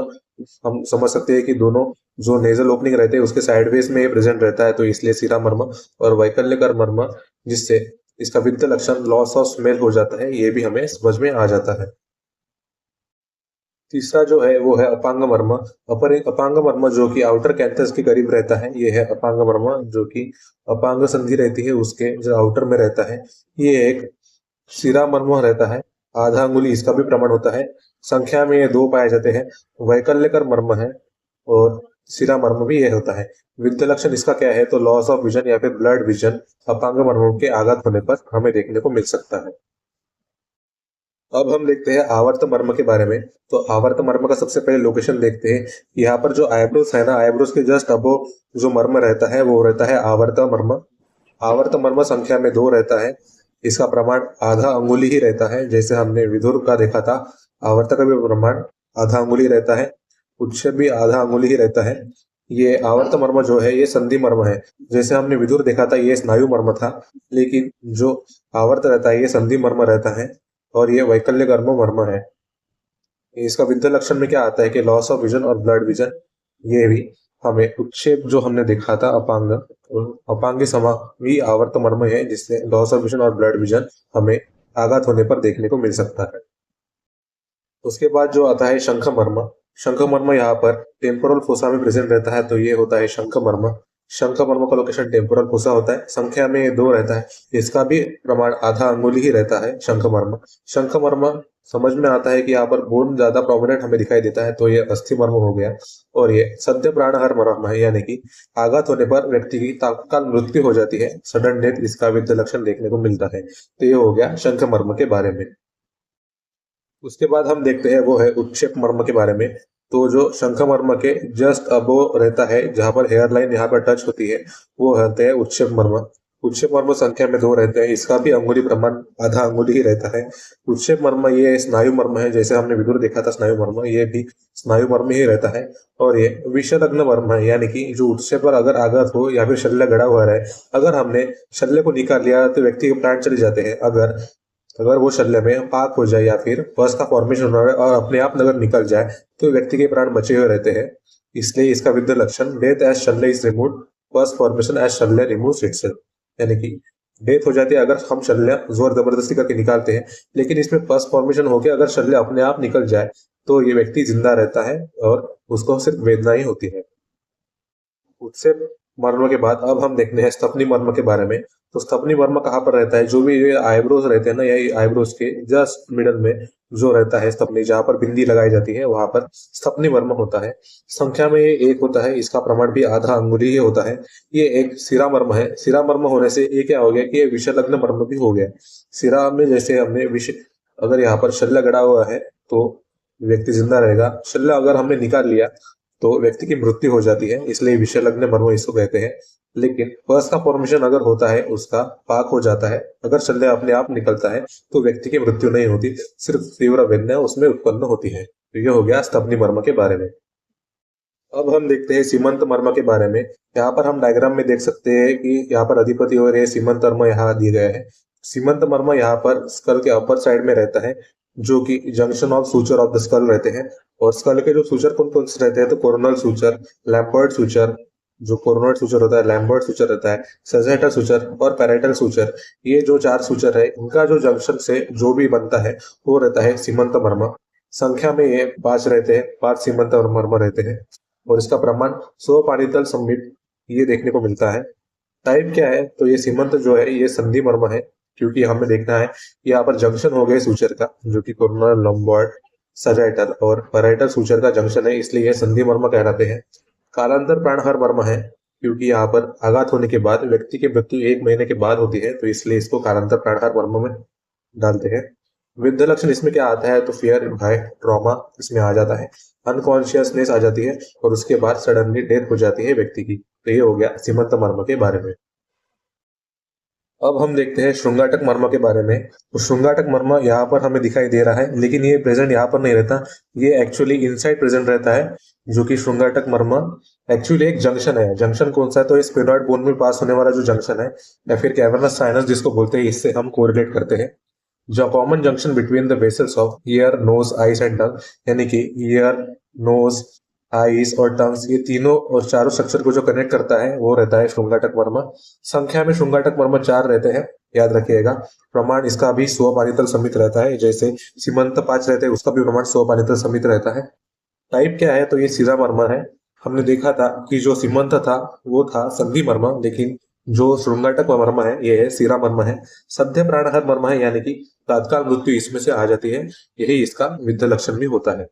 हम समझ सकते हैं कि दोनों जो नेजल ओपनिंग रहते हैं उसके साइडवेज में प्रेजेंट रहता है, तो इसलिए सिरा मर्म और वैकल्यकर मर्म, जिससे इसका विद्या लक्षण लॉस ऑफ स्मेल हो जाता है, ये भी हमें समझ में आ जाता है। तीसरा जो है वो है अपांग मर्म। अपांग मर्म जो कि आउटर कैंथस के करीब रहता है, ये है अपांग मर्म, जो कि अपांग संधि रहती है उसके जो आउटर में रहता है। ये एक सिरा मर्म रहता है, आधा अंगुली इसका भी प्रमाण होता है। संख्या में ये दो पाए जाते हैं, वैकल्यकर मर्म है और सिरा मर्म भी ये होता है। विद्या लक्षण इसका क्या है, तो लॉस ऑफ विजन या फिर ब्लड विजन अपांग मर्मों के आघात होने पर हमें देखने को मिल सकता है। अब हम देखते हैं आवर्त मर्म के बारे में। तो आवर्त मर्म का सबसे पहले लोकेशन देखते हैं। यहाँ पर जो आईब्रोज है ना, आईब्रोज के जस्ट अबो जो मर्म रहता है वो रहता है आवर्त मर्म। आवर्त मर्म संख्या में दो रहता है। इसका प्रमाण आधा अंगुली ही रहता है, जैसे हमने विधुर का देखा था। आवर्त का भी प्रमाण आधा अंगुली रहता है, उच्छेद भी आधा अंगुली ही रहता है। ये आवर्त मर्म जो है ये संधि मर्म है। जैसे हमने विधुर देखा था ये स्नायु मर्म था, लेकिन जो आवर्त रहता है ये संधि मर्म रहता है और ये वैकल्य कर्म मर्म है। इसका विद्या लक्षण में क्या आता है कि लॉस ऑफ विजन और ब्लड विजन। ये भी हमें उत्क्षेप जो हमने देखा था अपांग, अपांगी समावी आवर्त मर्म है, जिससे लॉस ऑफ विजन और ब्लड विजन हमें आघात होने पर देखने को मिल सकता है। उसके बाद जो आता है शंख मर्म। शंख मर्म यहाँ पर टेम्पोरल फोसा में प्रेजेंट रहता है, तो ये होता है शंख मर्म। शंख मर्म का लोकेशन टेम्पोरल फोसा होता है, संख्या में दो रहता है। इसका भी प्रमाण आधा अंगुली ही रहता है शंख मर्म। शंख मर्म समझ में आता है कि यहाँ पर बोन ज्यादा प्रोमिनेंट हमें दिखाई देता है, तो ये अस्थि मर्म हो गया। और ये सद्य प्राणहर मर्म है, यानी कि आघात होने पर व्यक्ति की तत्काल मृत्यु हो जाती है, सडन डेथ, इसका विद्या लक्षण देखने को मिलता है। तो ये हो गया शंख मर्म के बारे में। उसके बाद हम देखते हैं वो है उत्क्षेप मर्म के बारे में। तो जो शंख मर्म के जस्ट अबो रहता है, जहां पर हेयर लाइन यहाँ पर टच होती है, वो रहते हैं उत्क्षेप मर्म। उत्क्षेप मर्म संख्या में दो रहते हैं, इसका भी अंगुली प्रमाण आधा अंगुली ही रहता है। उत्क्षेप मर्म ये स्नायु मर्म है, जैसे हमने विदुर देखा था स्नायु मर्म, ये भी स्नायु मर्म ही रहता है। और ये विषलग्न मर्म है, यानी कि जो उत्क्षेप पर अगर आघात हो या फिर शल्य गड़ा हुआ रहे, अगर हमने शल्य को निकाल लिया तो व्यक्ति के प्राण चले जाते हैं। अगर अगर वो शल्य में पाक हो जाए या फिर पस का फॉर्मेशन हो रहा है और अपने आप अगर निकल जाए, तो व्यक्ति के प्राण बचे हुए रहते हैं। इसलिए इसका विद्या लक्षण death as shalya is removed, pus formation as shalya removes itself. यानी कि डेथ हो जाती है अगर हम शल्य जोर जबरदस्ती करके निकालते हैं, लेकिन इसमें पस फॉर्मेशन होकर अगर शल्य अपने आप निकल जाए तो ये व्यक्ति जिंदा रहता है और उसको सिर्फ वेदना ही होती है। उससे मर्म के बाद अब हम देखते हैं स्तपनी मर्म के बारे में। तो स्तपनी मर्म कहाँ पर रहता है, जो भी ये आईब्रोज रहते हैं ना, यही आईब्रोज के जस्ट मिडल में जो रहता है स्तपनी, जहाँ पर बिंदी लगाई जाती है वहां पर स्तपनी मर्म होता है। संख्या में ये एक होता है, इसका प्रमाण भी आधा अंगुली ही होता है। ये एक सिरा मर्म है। सिरा मर्म होने से ये क्या हो गया कि ये विषलग्न मर्म भी हो गया। सिरा में जैसे हमने विष, अगर यहाँ पर शल्य गड़ा हुआ है तो व्यक्ति जिंदा रहेगा, शल्य अगर हमने निकाल लिया तो व्यक्ति की मृत्यु हो जाती है, इसलिए विषलग्न मर्म इसको कहते हैं। लेकिन पस का फॉर्मेशन अगर होता है, उसका पाक हो जाता है, अगर शल्य अपने आप निकलता है तो व्यक्ति की मृत्यु नहीं होती, सिर्फ तीव्र वेदना उसमें उत्पन्न होती है। तो ये हो गया स्तपनी मर्म के बारे में। अब हम देखते हैं सीमंत मर्म के बारे में। यहाँ पर हम डायग्राम में देख सकते हैं कि यहाँ पर अधिपति और ये सीमंत मर्म यहाँ दिए गए हैं। सीमंत मर्म यहाँ पर स्कल के अपर साइड में रहता है, जो कि junction of suture of the skull रहते हैं। और स्कल के जो सूचर कौन कौन से रहते हैं, तो कोरोनल सूचर, लैम्बर्ट सूचर, जो कोरोनल सूचर होता है, लैम्बर्ट सूचर रहता है, सजेटर सूचर और पैराइटल सूचर। ये जो चार सूचर है, इनका जो जंक्शन से जो भी बनता है वो रहता है सीमंत मर्म। संख्या में ये 5 रहते हैं, 5 सीमंत मर्म रहते हैं और इसका प्रमाण स्वपानितल संबित ये देखने को मिलता है। टाइप क्या है, तो ये सीमंत जो है ये संधि मर्म है, क्योंकि हमें देखना है यहाँ पर जंक्शन हो गए सूचर का, जो कि कोरोनल, लंबर्ट, सजाइटल और पैराइटल सूचर का जंक्शन है, इसलिए यह संधि मर्म कहलाते हैं। कालांतर प्राणहर मर्म है, क्योंकि यहाँ पर आघात होने के बाद व्यक्ति की मृत्यु 1 महीने के बाद होती है, तो इसलिए इसको कालांतर प्राणहर मर्म में डालते हैं। विद्या लक्षण इसमें क्या आता है, तो फियर, भय, ट्रॉमा इसमें आ जाता है, अनकॉन्शियसनेस आ जाती है और उसके बाद सडनली डेथ हो जाती है व्यक्ति की। तो ये हो गया सीमंत मर्म के बारे में। अब हम देखते हैं श्रृंगाटक मर्म के बारे में। तो श्रृंगाटक मर्म यहाँ पर हमें दिखाई दे रहा है, लेकिन ये प्रेजेंट यहाँ पर नहीं रहता, ये एक्चुअली इनसाइड प्रेजेंट रहता है। जो कि श्रृंगाटक मर्म एक्चुअली एक जंक्शन है। जंक्शन कौन सा है, तो स्फेनॉइड बोन में पास होने वाला जो जंक्शन है या फिर कैवर्नस साइनस जिसको बोलते हैं, इससे हम कोरिलेट करते हैं। जो common junction between the vessels of ear, nose, eyes and tongue, यानी कि ईयर, नोज, आईज और टंग्स, ये तीनों और चारों स्ट्रक्चर को जो कनेक्ट करता है वो रहता है श्रृंगाटक मर्म। संख्या में श्रृंगाटक मर्म 4 रहते हैं, याद रखिएगा। प्रमाण इसका भी स्वपानितल संमित रहता है, जैसे सीमंत 5 रहते हैं, उसका भी प्रमाण स्वपानितल संमित रहता है। टाइप क्या है, तो ये सीधा मर्म है। हमने देखा था कि जो सीमंत था वो था संधि मर्म, लेकिन जो श्रृंगाटक मर्म है ये है सीरा मर्म है। सद्य प्राणहर मर्म है यानी कि तत्काल मृत्यु इसमें से आ जाती है, यही इसका विद्ध लक्षण भी होता है।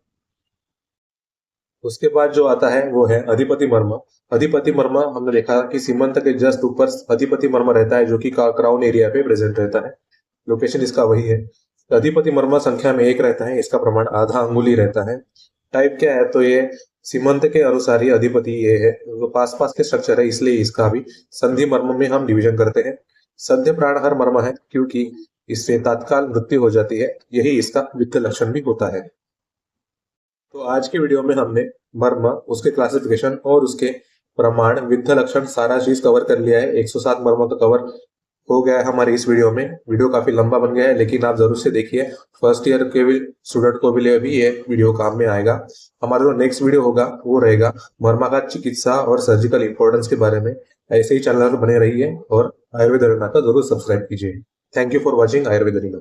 उसके बाद जो आता है वो है अधिपति मर्म। अधिपति मर्म हमने देखा कि सीमंत के जस्ट ऊपर अधिपति मर्म रहता है, जो कि क्राउन एरिया पे प्रेजेंट रहता है। लोकेशन इसका वही है। अधिपति मर्म संख्या में एक रहता है, इसका प्रमाण आधा अंगुली रहता है। टाइप क्या है, तो ये सीमंत के अनुसार ही अधिपति ये है, जो पास पास के स्ट्रक्चर है, इसलिए इसका भी संधि मर्म में हम डिवीजन करते हैं। सद्य प्राणहर मर्म है क्योंकि इससे तत्काल मृत्यु हो जाती है, यही इसका वित्त लक्षण भी होता है। तो आज के वीडियो में हमने मर्म, उसके क्लासिफिकेशन और उसके प्रमाण, विद्ध लक्षण सारा चीज कवर कर लिया है। 107 मर्मों का कवर हो गया है हमारे इस वीडियो में। वीडियो काफी लंबा बन गया है, लेकिन आप जरूर से देखिए, फर्स्ट ईयर के भी स्टूडेंट को भी भी ये वीडियो काम में आएगा। हमारा जो नेक्स्ट वीडियो होगा वो रहेगा मर्माघात चिकित्सा और सर्जिकल इंपॉर्टेंस के बारे में। ऐसे ही चैनल पर बने रहिए और आयुर्वेद अरेना का जरूर सब्सक्राइब कीजिए। Thank you for watching Ayurveda Arena.